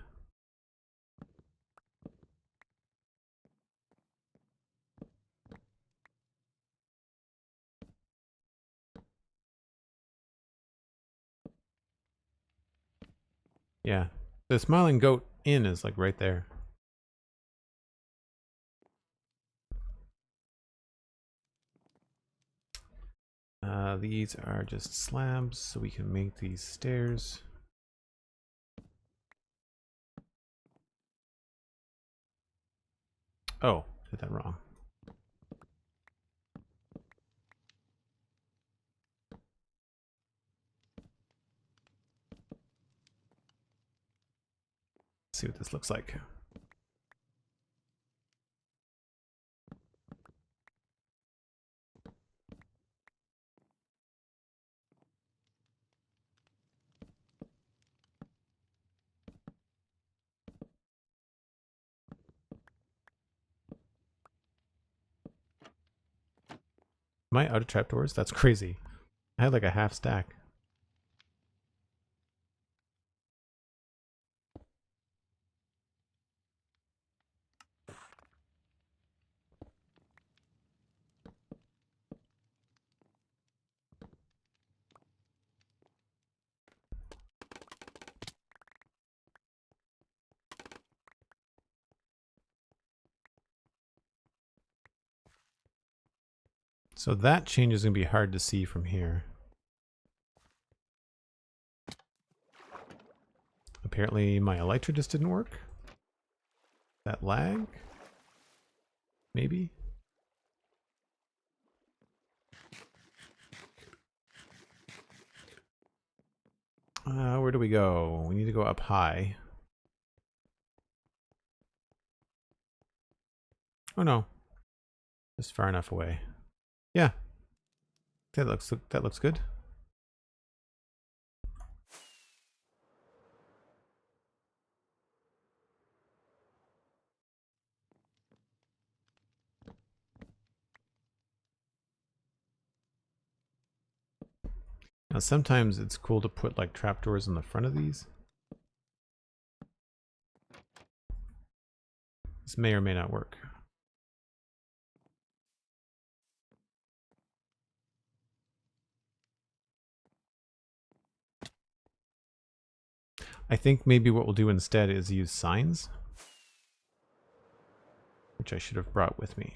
Yeah, the Smiling Goat Inn is like right there. These are just slabs, so we can make these stairs. Oh, did that wrong. Let's see what this looks like. Am I out of trapdoors? That's crazy. I had like a half stack. So that change is going to be hard to see from here. Apparently my Elytra just didn't work. That lag? Maybe? Where do we go? We need to go up high. Oh no. Just far enough away. Yeah. That looks good. Now sometimes it's cool to put like trapdoors in the front of these. This may or may not work. I think maybe what we'll do instead is use signs, which I should have brought with me.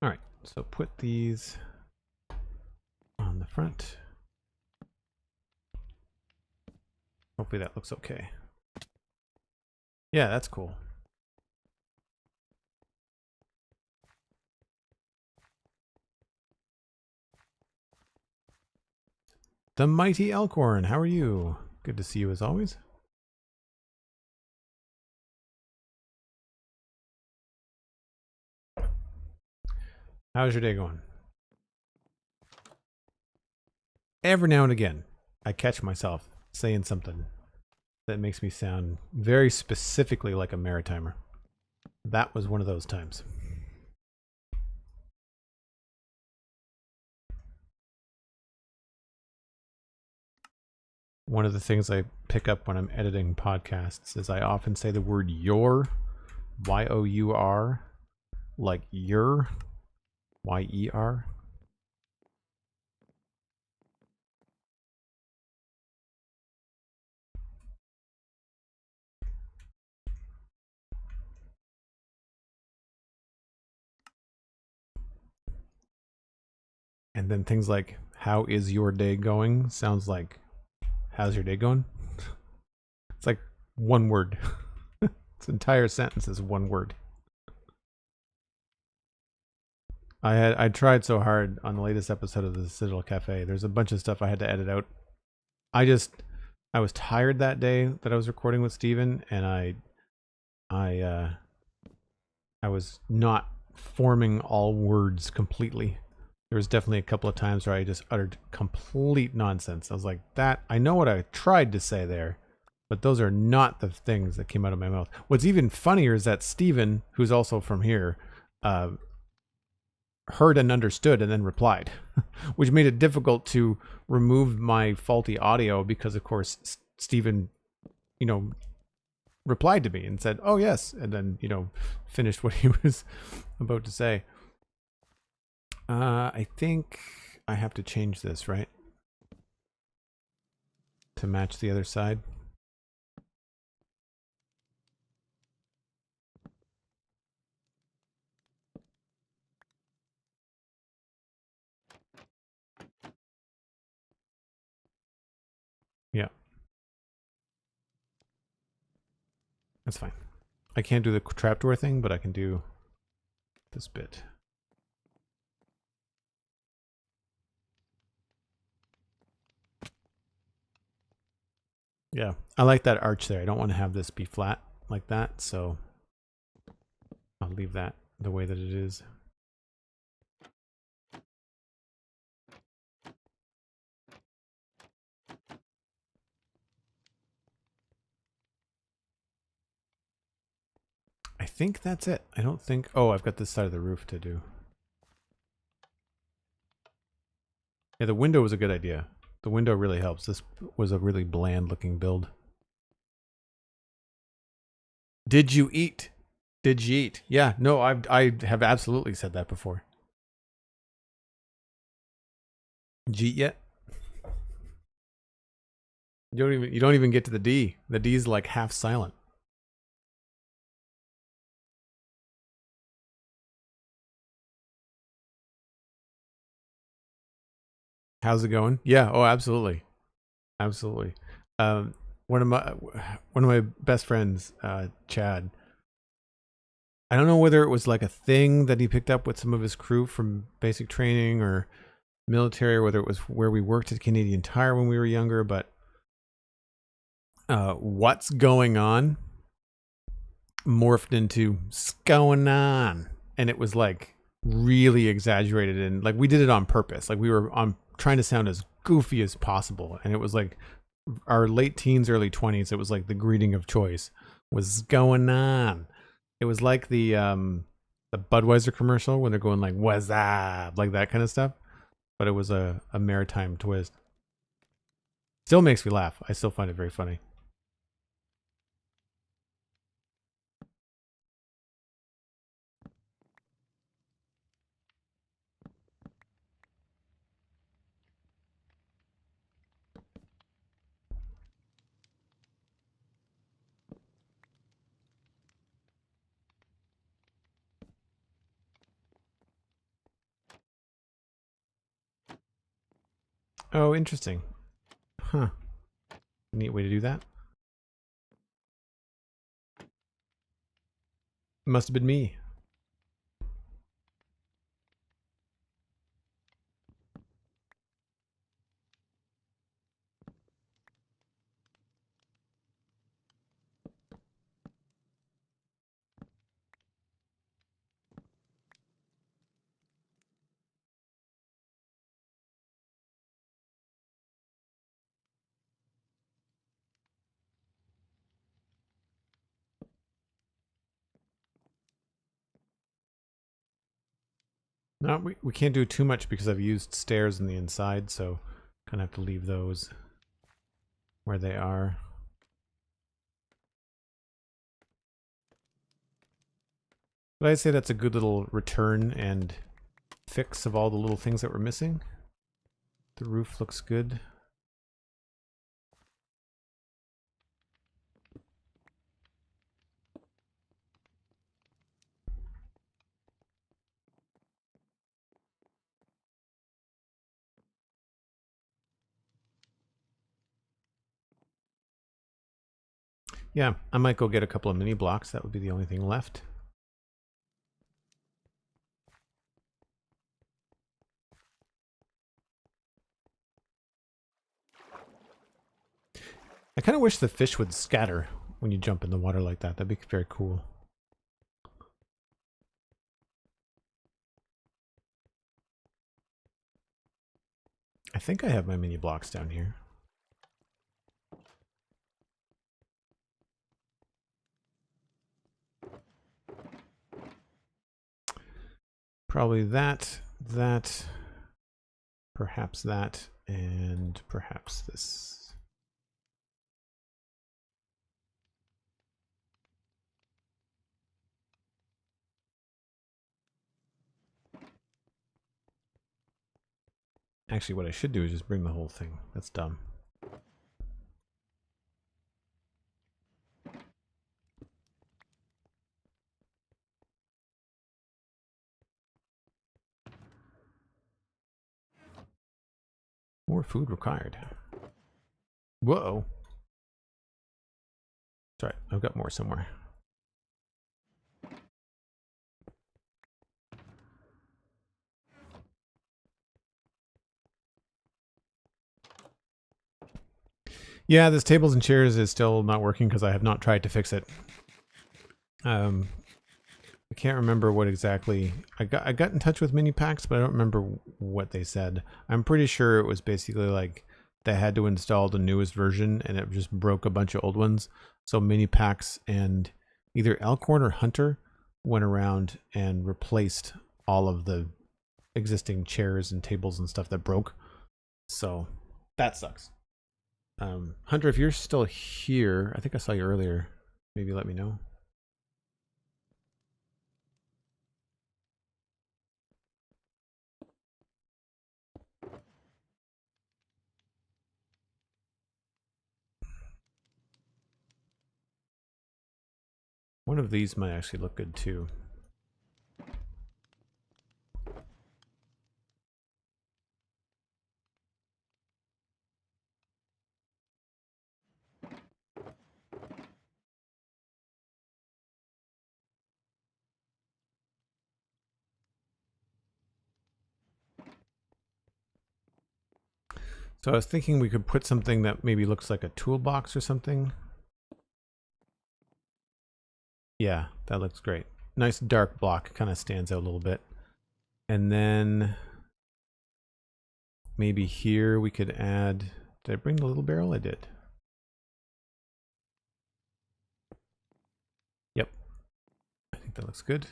All right, so put these on the front. Hopefully that looks okay. Yeah, that's cool. The mighty Elkhorn, how are you? Good to see you as always. How's your day going? Every now and again, I catch myself saying something that makes me sound very specifically like a maritimer. That was one of those times. One of the things I pick up when I'm editing podcasts is I often say the word your, Y-O-U-R, like your, Y-E-R. And then things like, how is your day going? Sounds like, how's your day going? It's like one word. Its entire sentence is one word. I tried so hard on the latest episode of the Citadel Cafe. There's a bunch of stuff I had to edit out. I was tired that day that I was recording with Steven, and I was not forming all words completely. There was definitely a couple of times where I just uttered complete nonsense. I was like, that, I know what I tried to say there, but those are not the things that came out of my mouth. What's even funnier is that Steven, who's also from here, heard and understood and then replied, which made it difficult to remove my faulty audio because, of course, Steven, replied to me and said, oh, yes, and then, finished what he was about to say. I think I have to change this, right? To match the other side. Yeah. That's fine. I can't do the trapdoor thing, but I can do this bit. Yeah, I like that arch there. I don't want to have this be flat like that, so I'll leave that the way that it is. I think that's it. I don't think... Oh, I've got this side of the roof to do. Yeah, the window was a good idea. The window really helps. This was a really bland looking build. Did you eat? Did you eat? Yeah, no, I have absolutely said that before. Did you eat yet? You don't even get to the D. The D's like half silent. How's it going? Yeah, oh absolutely. Absolutely. One of my best friends, Chad. I don't know whether it was like a thing that he picked up with some of his crew from basic training or military, or whether it was where we worked at Canadian Tire when we were younger, but what's going on morphed into going on, and it was like really exaggerated, and like we did it on purpose. Like we were on trying to sound as goofy as possible, and it was like our late teens, early 20s. It was like the greeting of choice was going on. It was like the Budweiser commercial when they're going like "What's up," like that kind of stuff. But it was a maritime twist. Still makes me laugh. I still find it very funny. Oh, interesting. Huh. Neat way to do that. Must have been me. No, we can't do too much because I've used stairs on the inside, so kind of have to leave those where they are. But I'd say that's a good little return and fix of all the little things that were missing. The roof looks good. Yeah, I might go get a couple of mini blocks. That would be the only thing left. I kind of wish the fish would scatter when you jump in the water like that. That'd be very cool. I think I have my mini blocks down here. Probably that, perhaps that, and perhaps this. Actually, what I should do is just bring the whole thing. That's dumb. More food required. Whoa. Sorry, I've got more somewhere. Yeah, this tables and chairs is still not working because I have not tried to fix it. I can't remember what exactly I got in touch with mini packs, but I don't remember what they said. I'm pretty sure it was basically like they had to install the newest version and it just broke a bunch of old ones. So mini packs and either Elkhorn or Hunter went around and replaced all of the existing chairs and tables and stuff that broke. So that sucks. Hunter, if you're still here, I think I saw you earlier. Maybe let me know. One of these might actually look good too. So I was thinking we could put something that maybe looks like a toolbox or something. Yeah, that looks great. Nice dark block, kind of stands out a little bit. And then maybe here we could add, did I bring the little barrel? I did. Yep. I think that looks good.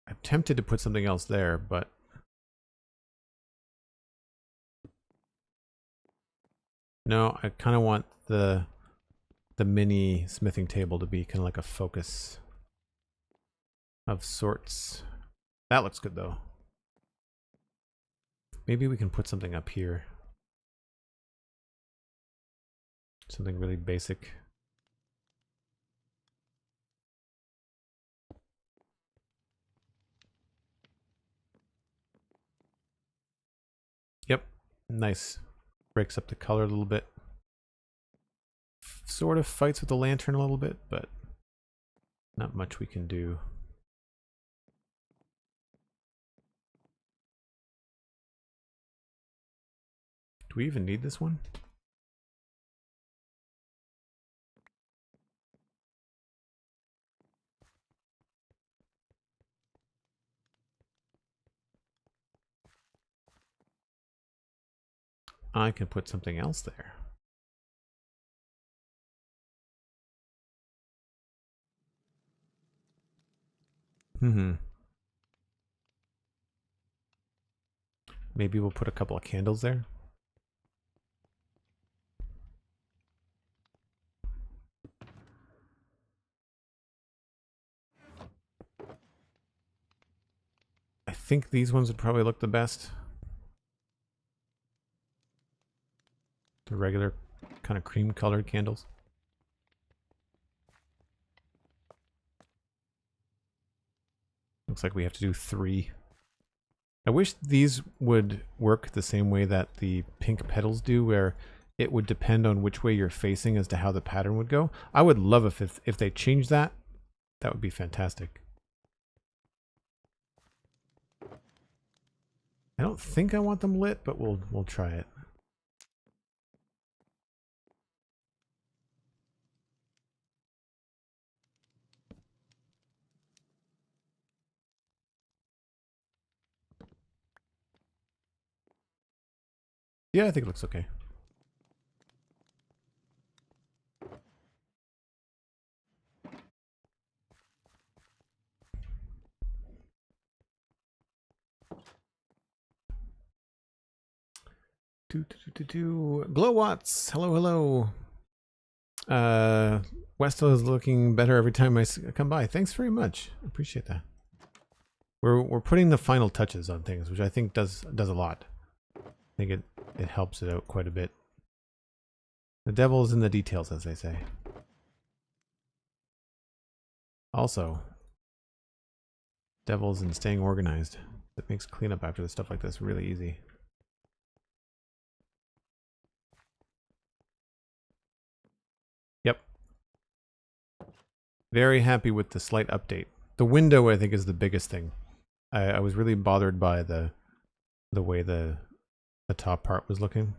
I'm tempted to put something else there, but no, I kind of want the mini smithing table to be kind of like a focus of sorts. That looks good though. Maybe we can put something up here. Something really basic. Yep. Nice. Breaks up the color a little bit. Sort of fights with the lantern a little bit, but not much we can do. Do we even need this one? I can put something else there. Maybe we'll put a couple of candles there. I think these ones would probably look the best. The regular kind of cream colored candles. Looks like we have to do 3. I wish these would work the same way that the pink petals do, where it would depend on which way you're facing as to how the pattern would go. I would love if they changed that. That would be fantastic. I don't think I want them lit, but we'll try it. Yeah, I think it looks okay. Glowwatts, hello, hello. Westhill is looking better every time I come by. Thanks very much. Appreciate that. We're putting the final touches on things, which I think does a lot. I think it helps it out quite a bit. The devil is in the details, as they say. Also, devil's in staying organized. It makes cleanup after the stuff like this really easy. Yep. Very happy with the slight update. The window, I think, is the biggest thing. I was really bothered by the way the top part was looking.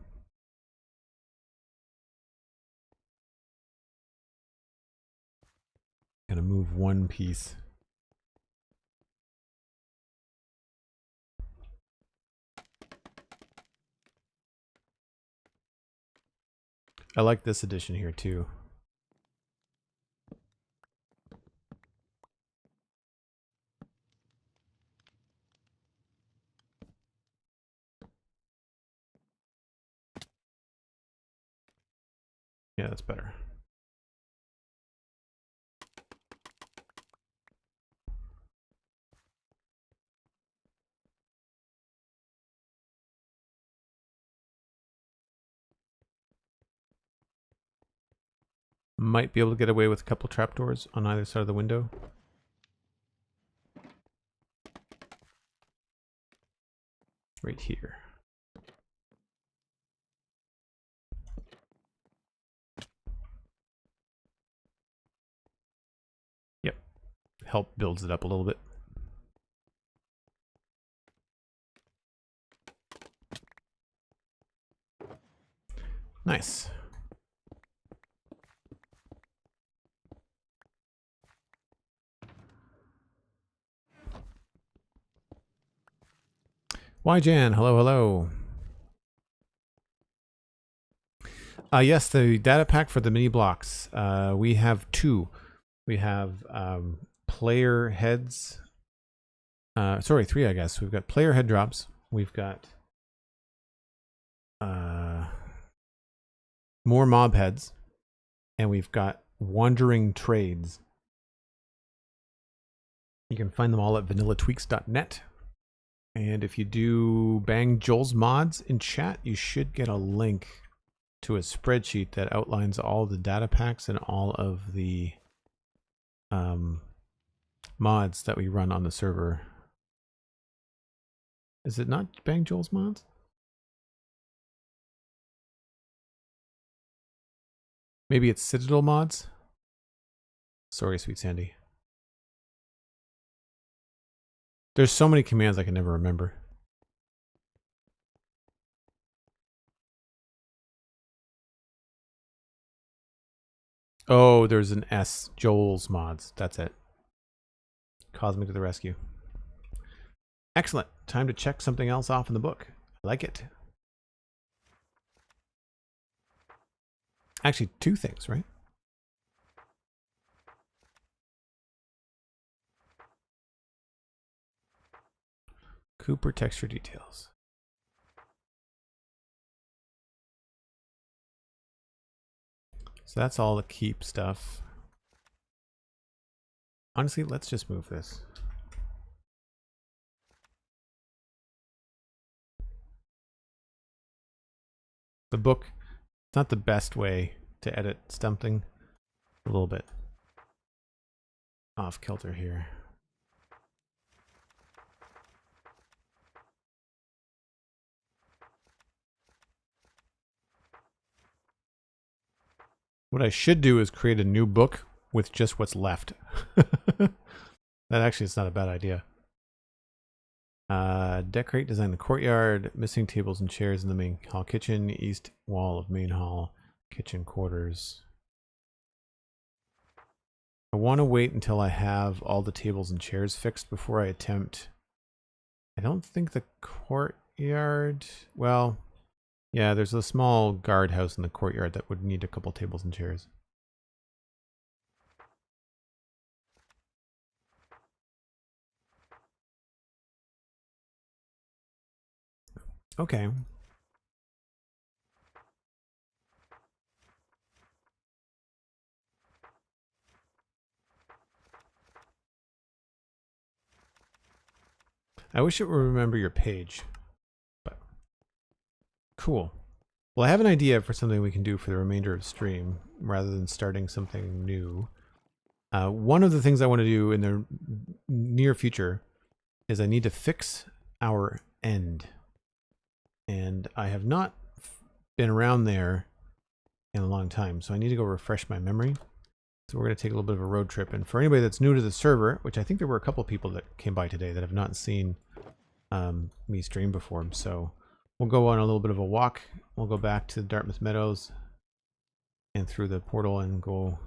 Gonna move one piece. I like this addition here too. Yeah, that's better. Might be able to get away with a couple trapdoors on either side of the window. Right here. Yep. Help builds it up a little bit. Nice. Why Jan, hello, hello. Yes, the data pack for the mini blocks. We have 2. We have player heads. Sorry, 3, I guess. We've got player head drops. We've got more mob heads. And we've got wandering trades. You can find them all at vanillatweaks.net. And if you do bang Joel's mods in chat, you should get a link to a spreadsheet that outlines all the data packs and all of the mods that we run on the server. Is it not bang Joel's mods? Maybe it's Citadel mods? Sorry, SweetSandi. There's so many commands I can never remember. Oh, there's an S. Joel's mods. That's it. Cosmic to the rescue. Excellent. Time to check something else off in the book. I like it. Actually, two things, right? Cooper texture details. So that's all the keep stuff. Honestly, let's just move this. The book, it's not the best way to edit something. A little bit off kilter here. What I should do is create a new book with just what's left. That actually is not a bad idea. Decorate, design the courtyard, missing tables and chairs in the main hall kitchen, east wall of main hall, kitchen quarters. I want to wait until I have all the tables and chairs fixed before I attempt. I don't think the courtyard, well, yeah, there's a small guardhouse in the courtyard that would need a couple tables and chairs. Okay. I wish it would remember your page, but cool. Well, I have an idea for something we can do for the remainder of the stream rather than starting something new. One of the things I want to do in the near future is I need to fix our end. And I have not been around there in a long time, so I need to go refresh my memory. So we're going to take a little bit of a road trip. And for anybody that's new to the server, which I think there were a couple people that came by today that have not seen me stream before, so we'll go on a little bit of a walk. We'll go back to Dartmouth Meadows and through the portal and go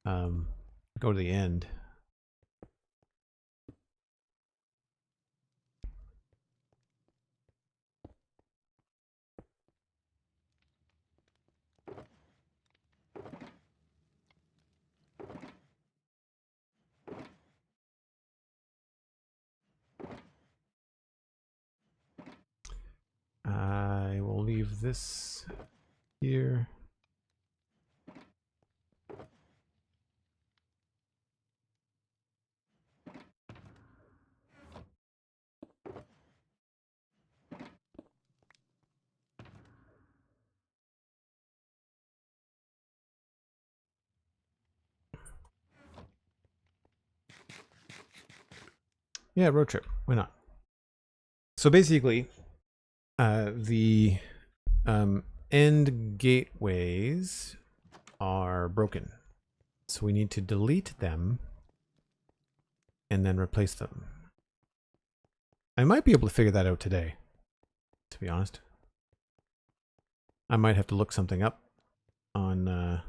to the end. I will leave this here. Yeah, road trip. Why not? So basically, the end gateways are broken. So we need to delete them and then replace them. I might be able to figure that out today, to be honest. I might have to look something up on the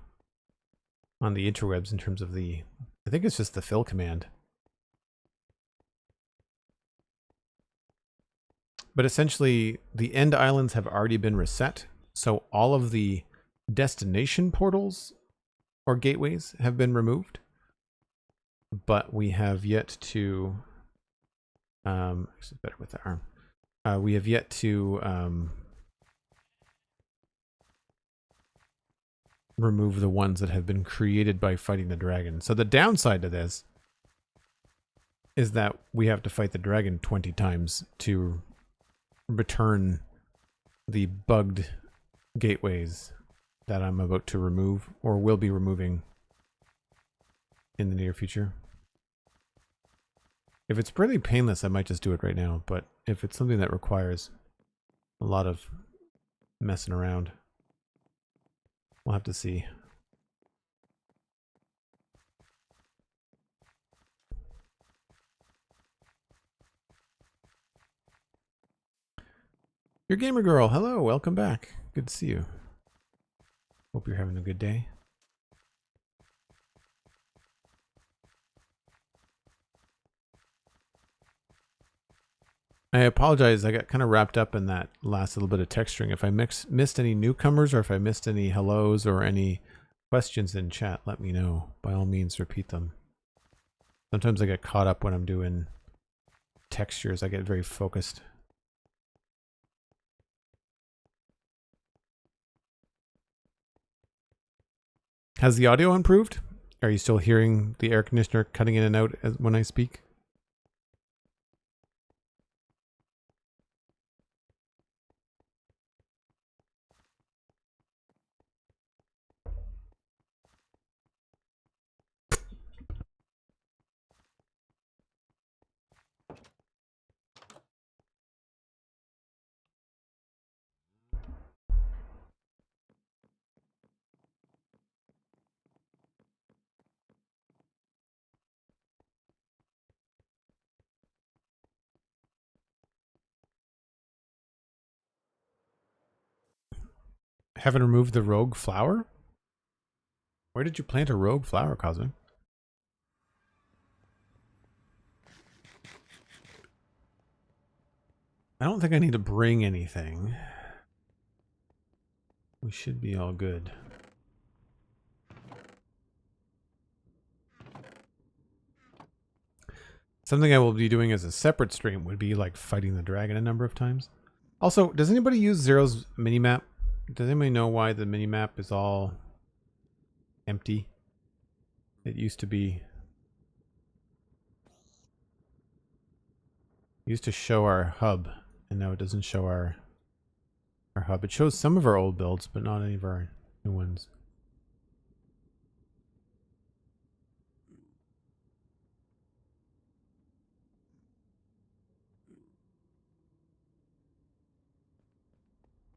interwebs in terms of the, I think it's just the fill command. But essentially, the end islands have already been reset, so all of the destination portals or gateways have been removed. But we have yet to, actually better with the arm. We have yet to remove the ones that have been created by fighting the dragon. So the downside to this is that we have to fight the dragon 20 times to return the bugged gateways that I'm about to remove or will be removing in the near future. If it's pretty painless, I might just do it right now, but if it's something that requires a lot of messing around, We'll have to see. Your gamer girl, hello, welcome back. Good to see you. Hope you're having a good day. I apologize, I got kind of wrapped up in that last little bit of texturing. If I missed any newcomers, or if I missed any hellos or any questions in chat, let me know. By all means, repeat them. Sometimes I get caught up when I'm doing textures. I get very focused. Has the audio improved? Are you still hearing the air conditioner cutting in and out when I speak? Haven't removed the rogue flower? Where did you plant a rogue flower, Cosmic? I don't think I need to bring anything. We should be all good. Something I will be doing as a separate stream would be like fighting the dragon a number of times. Also, does anybody use Zero's minimap? Does anybody know why the minimap is all empty? It used to be... It used to show our hub, and now it doesn't show our hub. It shows some of our old builds, but not any of our new ones.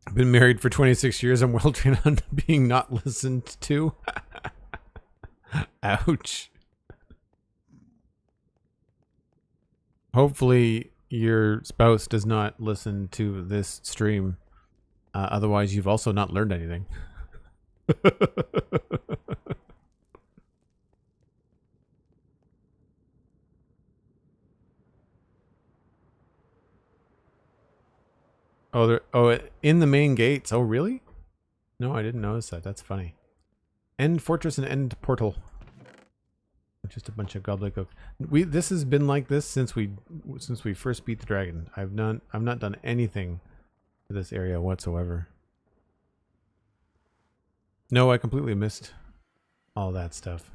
I've been married for 26 years. I'm well trained on being not listened to. Ouch. Hopefully your spouse does not listen to this stream. Otherwise, you've also not learned anything. In the main gates. Oh, really? No, I didn't notice that. That's funny. End fortress and end portal. Just a bunch of gobbledygook. This has been like this since we first beat the dragon. I've not done anything to this area whatsoever. No, I completely missed all that stuff.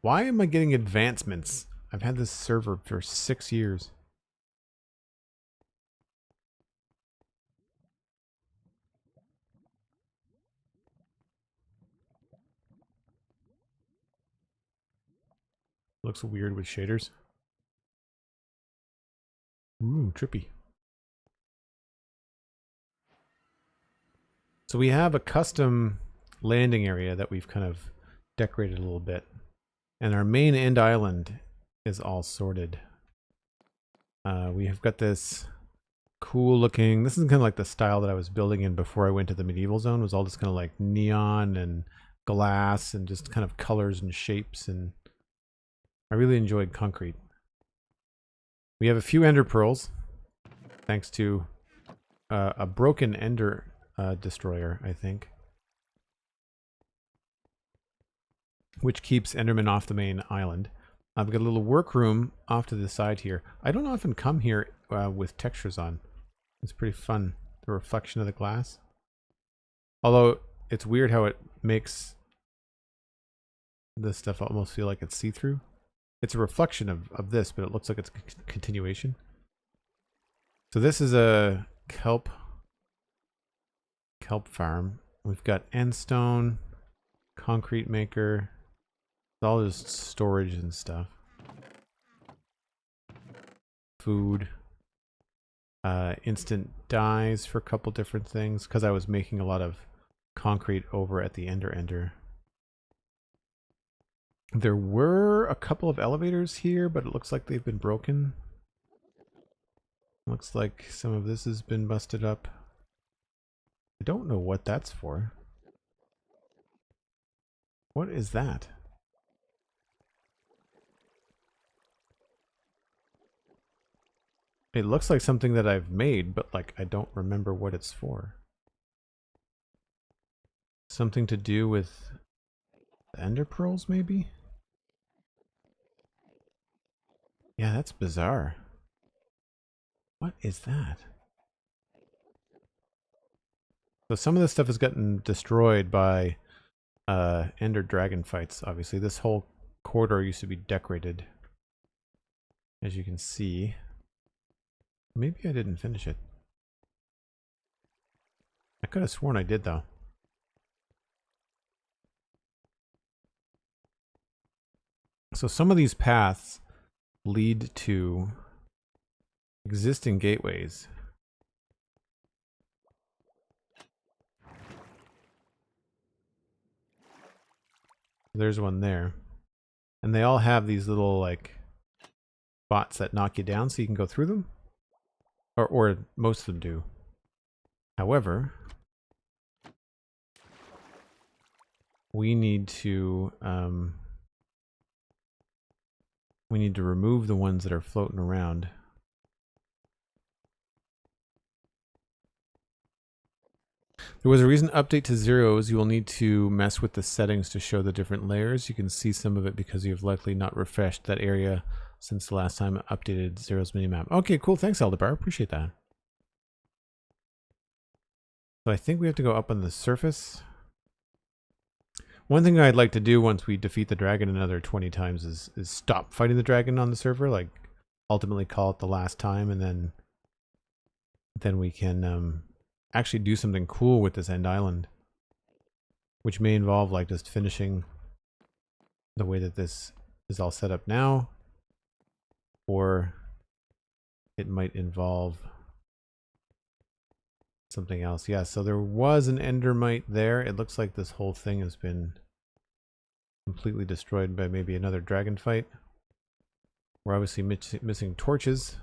Why am I getting advancements? I've had this server for 6 years. Looks weird with shaders. Ooh, trippy. So we have a custom landing area that we've kind of decorated a little bit. And our main end island is all sorted. We have got this cool looking, this is kind of like the style that I was building in before I went to the medieval zone, was all just kind of like neon and glass and just kind of colors and shapes, and I really enjoyed concrete. We have a few ender pearls, thanks to a broken ender destroyer, I think, which keeps endermen off the main island. I've got a little workroom off to the side here. I don't often come here with textures on. It's pretty fun, the reflection of the glass. Although it's weird how it makes this stuff almost feel like it's see-through. It's a reflection of this, but it looks like it's a continuation. So this is a kelp farm. We've got endstone, concrete maker. It's all just storage and stuff. Food. Instant dyes for a couple different things, because I was making a lot of concrete over at the Ender. There were a couple of elevators here, but it looks like they've been broken. Looks like some of this has been busted up. I don't know what that's for. What is that? It looks like something that I've made, but like I don't remember what it's for. Something to do with ender pearls, maybe? Yeah, that's bizarre. What is that? So some of this stuff has gotten destroyed by ender dragon fights, obviously. This whole corridor used to be decorated, as you can see. Maybe I didn't finish it. I could have sworn I did, though. So some of these paths lead to existing gateways. There's one there. And they all have these little, like, spots that knock you down so you can go through them. Or most of them do. However, we need to remove the ones that are floating around. There was a recent update to Zeros. You will need to mess with the settings to show the different layers. You can see some of it because you have likely not refreshed that area since the last time I updated Zero's minimap. Okay, cool. Thanks, Elderbar. Appreciate that. So I think we have to go up on the surface. One thing I'd like to do once we defeat the dragon another 20 times is stop fighting the dragon on the server, like ultimately call it the last time, and then we can actually do something cool with this end island, which may involve like just finishing the way that this is all set up now, or it might involve something else. Yeah, so there was an endermite there. It looks like this whole thing has been completely destroyed by maybe another dragon fight. We're obviously missing torches.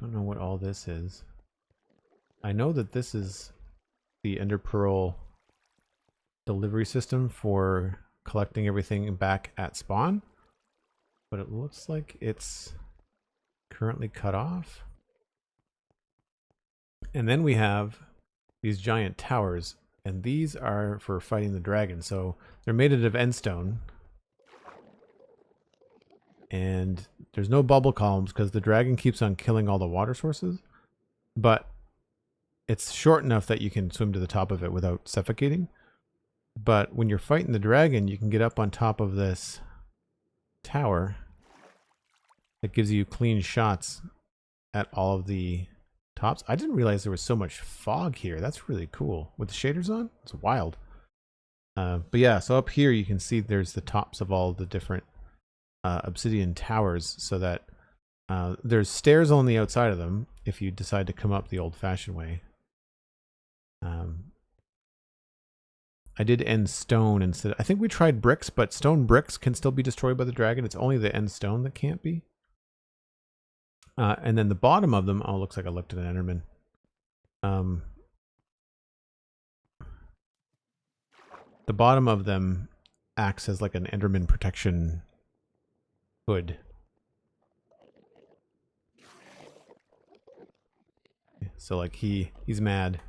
Don't know what all this is. I know that this is the ender pearl delivery system for collecting everything back at spawn, but it looks like it's currently cut off. And then we have these giant towers, and these are for fighting the dragon. So they're made out of endstone, and there's no bubble columns because the dragon keeps on killing all the water sources, but it's short enough that you can swim to the top of it without suffocating. But when you're fighting the dragon, you can get up on top of this tower that gives you clean shots at all of the tops. I didn't realize there was so much fog here. That's really cool. With the shaders on, it's wild. But yeah, so up here you can see there's the tops of all the different obsidian towers, so that there's stairs on the outside of them if you decide to come up the old-fashioned way. I did end stone instead. I think we tried bricks, but stone bricks can still be destroyed by the dragon. It's only the end stone that can't be. And then the bottom of them, oh, looks like I looked at an enderman. The bottom of them acts as like an enderman protection hood. So like he's mad.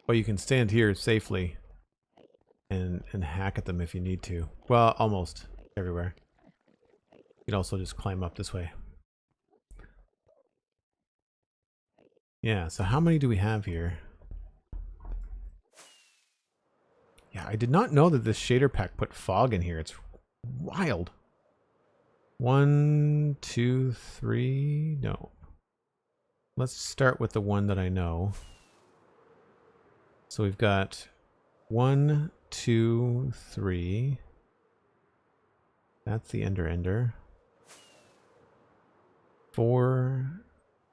But you can stand here safely and hack at them if you need to. Well, almost everywhere. You can also just climb up this way. Yeah, so how many do we have here? Yeah, I did not know that this shader pack put fog in here. It's wild. 1, 2, 3, no. Let's start with the one that I know. So we've got 1, 2, 3. That's the ender. 4,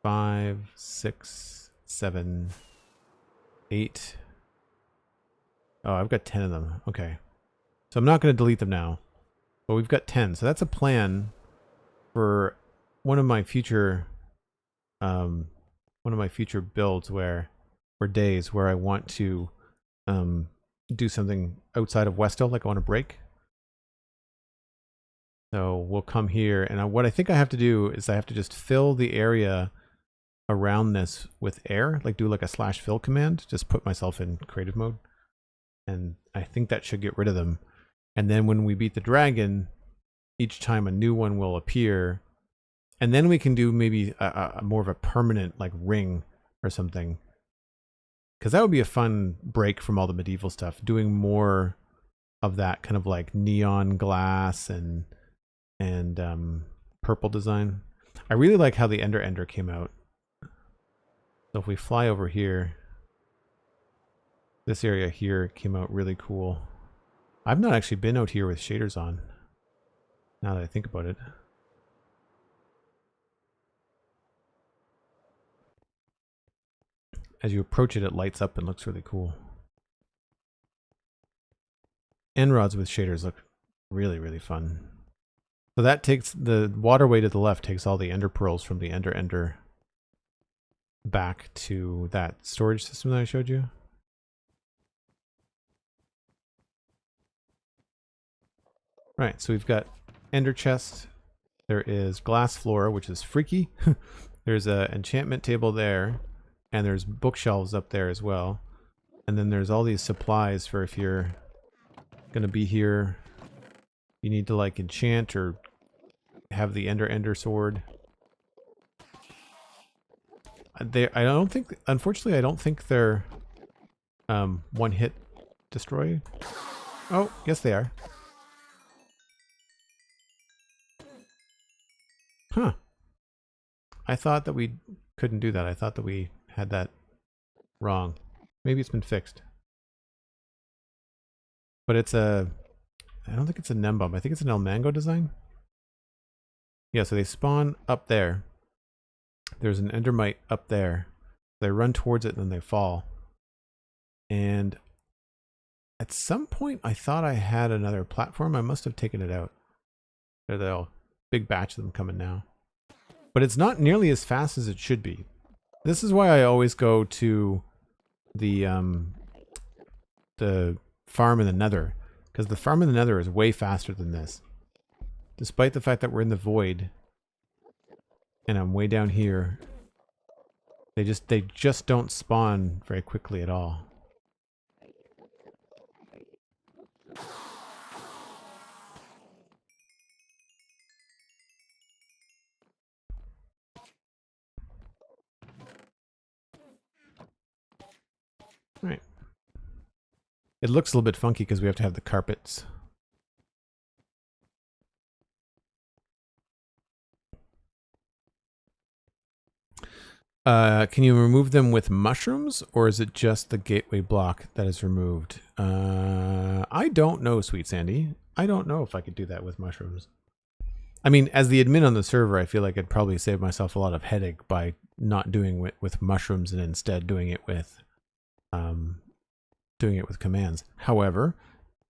5, 6, 7, 8. Oh, I've got 10 of them. Okay. So I'm not going to delete them now. But we've got 10. So that's a plan for one of my future builds or days where I want to do something outside of Westhill, like I want to break. So we'll come here, and what I think I have to do is I have to just fill the area around this with air, like do like a /fill command, just put myself in creative mode. And I think that should get rid of them. And then when we beat the dragon, each time a new one will appear. And then we can do maybe a more of a permanent like ring or something. Because that would be a fun break from all the medieval stuff. Doing more of that kind of like neon glass and purple design. I really like how the ender came out. So if we fly over here, this area here came out really cool. I've not actually been out here with shaders on, now that I think about it. As you approach it, it lights up and looks really cool. End rods with shaders look really, really fun. So that takes the waterway to the left, takes all the ender pearls from the ender back to that storage system that I showed you. Right, so we've got ender chest. There is glass floor, which is freaky. There's an enchantment table there, and there's bookshelves up there as well. And then there's all these supplies for if you're gonna be here, you need to like enchant or have the ender sword. Unfortunately, I don't think they're one hit destroy. Oh, yes they are. Huh. I thought that we couldn't do that. I thought that we had that wrong. Maybe it's been fixed. But it's I don't think it's a Nembomb. I think it's an El Mango design. Yeah, so they spawn up there. There's an Endermite up there. They run towards it and then they fall. And at some point I thought I had another platform. I must have taken it out. There's a big batch of them coming now. But it's not nearly as fast as it should be. This is why I always go to the farm in the Nether, because the farm in the Nether is way faster than this. Despite the fact that we're in the void and I'm way down here, they just don't spawn very quickly at all. Right. It looks a little bit funky because we have to have the carpets. Can you remove them with mushrooms, or is it just the gateway block that is removed? I don't know, SweetSandi. I don't know if I could do that with mushrooms. I mean, as the admin on the server, I feel like I'd probably save myself a lot of headache by not doing it with mushrooms and instead doing it with commands. However,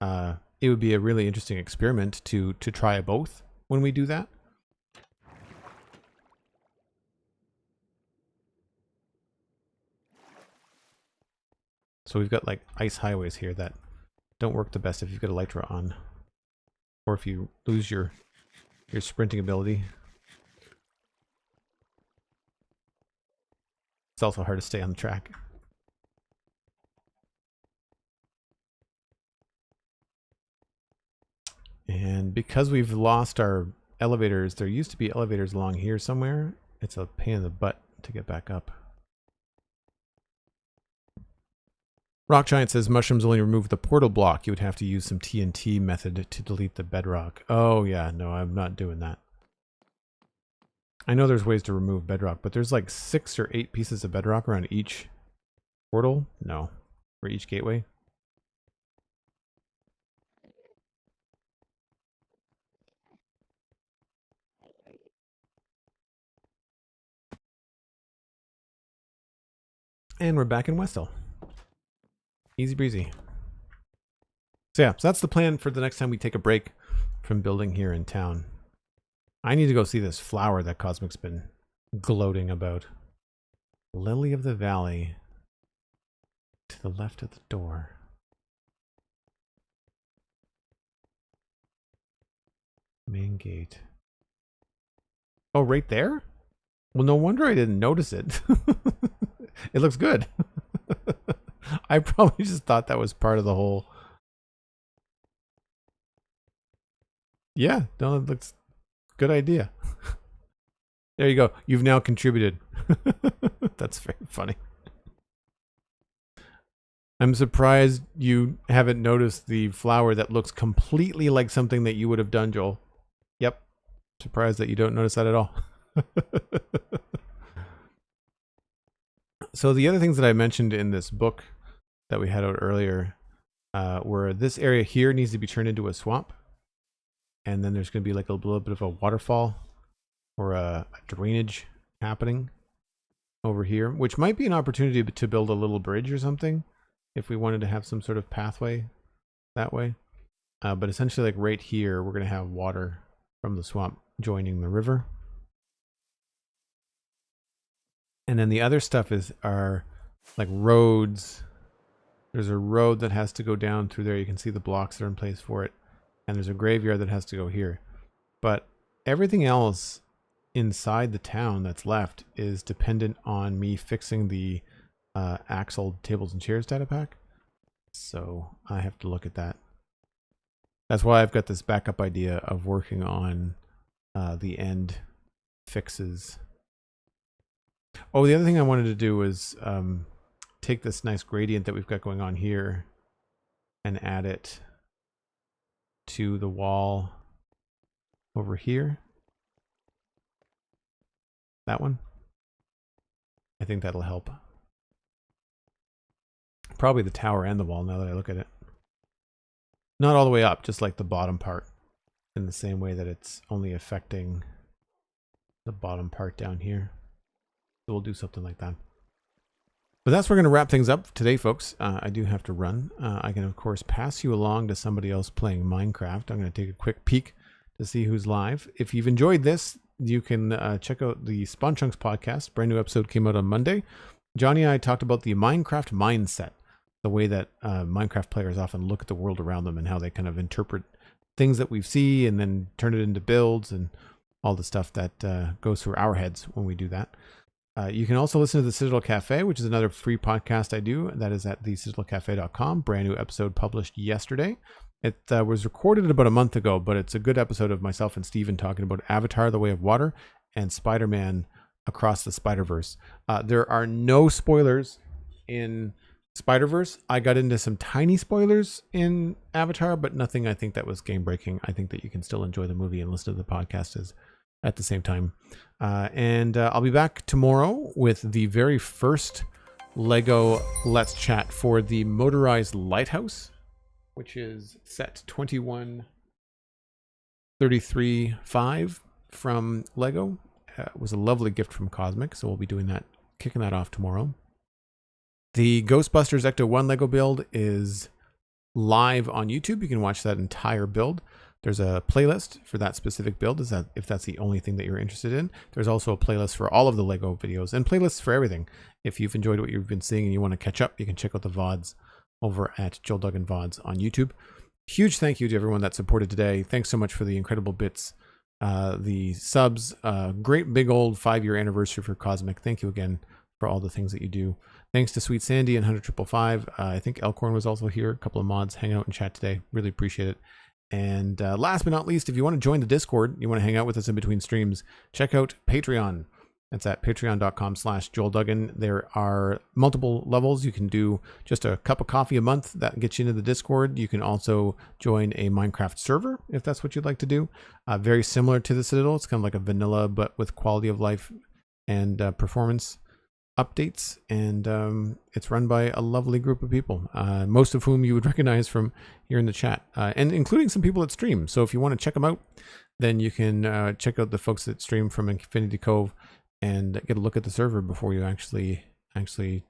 it would be a really interesting experiment to try both when we do that. So we've got like ice highways here that don't work the best if you've got Elytra on, or if you lose your sprinting ability. It's also hard to stay on the track. And because we've lost our elevators, there used to be elevators along here somewhere. It's a pain in the butt to get back up. Rock Giant says mushrooms only remove the portal block. You would have to use some TNT method to delete the bedrock. Oh yeah, no, I'm not doing that. I know there's ways to remove bedrock, but there's like 6 or 8 pieces of bedrock around each portal. No, for each gateway. And we're back in Westhill. Easy breezy. So yeah, so that's the plan for the next time we take a break from building here in town. I need to go see this flower that Cosmic's been gloating about. Lily of the Valley. To the left of the door. Main gate. Oh, right there? Well, no wonder I didn't notice it. It looks good. I probably just thought that was part of the whole. Yeah, no, it looks good idea. There you go. You've now contributed. That's very funny. I'm surprised you haven't noticed the flower that looks completely like something that you would have done, Joel. Yep. Surprised that you don't notice that at all. So the other things that I mentioned in this book that we had out earlier were this area here needs to be turned into a swamp. And then there's going to be like a little bit of a waterfall or a drainage happening over here, which might be an opportunity to build a little bridge or something if we wanted to have some sort of pathway that way. But essentially, like right here, we're going to have water from the swamp joining the river. And then the other stuff are like roads. There's a road that has to go down through there. You can see the blocks that are in place for it. And there's a graveyard that has to go here. But everything else inside the town that's left is dependent on me fixing the Axle tables and chairs data pack. So I have to look at that. That's why I've got this backup idea of working on the end fixes. Oh, the other thing I wanted to do was take this nice gradient that we've got going on here and add it to the wall over here. That one. I think that'll help. Probably the tower and the wall now that I look at it. Not all the way up, just like the bottom part. In the same way that it's only affecting the bottom part down here. So we'll do something like that. But that's where we're going to wrap things up today, folks. I do have to run. I can, of course, pass you along to somebody else playing Minecraft. I'm going to take a quick peek to see who's live. If you've enjoyed this, you can check out the Spawn Chunks podcast. Brand new episode came out on Monday. Johnny and I talked about the Minecraft mindset, the way that Minecraft players often look at the world around them and how they kind of interpret things that we see and then turn it into builds and all the stuff that goes through our heads when we do that. You can also listen to the Citadel Cafe, which is another free podcast I do. That is at thecitadelcafe.com. Brand new episode published yesterday. It was recorded about a month ago, but it's a good episode of myself and Steven talking about Avatar: The Way of Water and Spider-Man Across the Spider-Verse. There are no spoilers in Spider-Verse. I got into some tiny spoilers in Avatar, but nothing I think that was game-breaking. I think that you can still enjoy the movie and listen to the podcast at the same time. And I'll be back tomorrow with the very first Lego Let's Chat for the motorized lighthouse, which is set 2133.5 from Lego. It was a lovely gift from Cosmic, so we'll be doing that, kicking that off tomorrow. The Ghostbusters Ecto 1 Lego build is live on YouTube. You can watch that entire build. There's a playlist for that specific build, if that's the only thing that you're interested in. There's also a playlist for all of the Lego videos and playlists for everything. If you've enjoyed what you've been seeing and you want to catch up, you can check out the VODs over at Joel Duggan VODs on YouTube. Huge thank you to everyone that supported today. Thanks so much for the incredible bits, the subs, great big old 5-year anniversary for Cosmic. Thank you again for all the things that you do. Thanks to SweetSandi and 100.555. I think Elkhorn was also here. A couple of mods hanging out in chat today. Really appreciate it. And last but not least, if you want to join the Discord, you want to hang out with us in between streams, check out Patreon. That's at patreon.com/JoelDuggan. There are multiple levels. You can do just a cup of coffee a month. That gets you into the Discord. You can also join a Minecraft server if that's what you'd like to do. Very similar to the Citadel. It's kind of like a vanilla, but with quality of life and performance updates, and it's run by a lovely group of people, most of whom you would recognize from here in the chat, and including some people that stream. So if you want to check them out, then you can check out the folks that stream from Infinity Cove and get a look at the server before you actually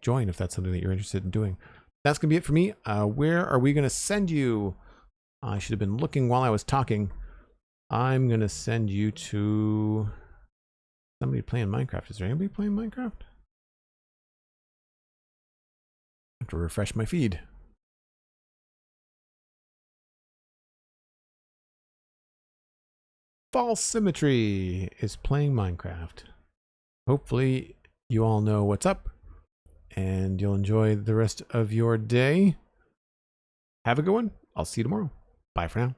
join, if that's something that you're interested in doing. That's gonna be it for me. Where are we gonna send you? I should have been looking while I was talking. I'm gonna send you to somebody playing Minecraft. Is there anybody playing Minecraft? I have to refresh my feed. False Symmetry is playing Minecraft. Hopefully you all know what's up and you'll enjoy the rest of your day. Have a good one. I'll see you tomorrow. Bye for now.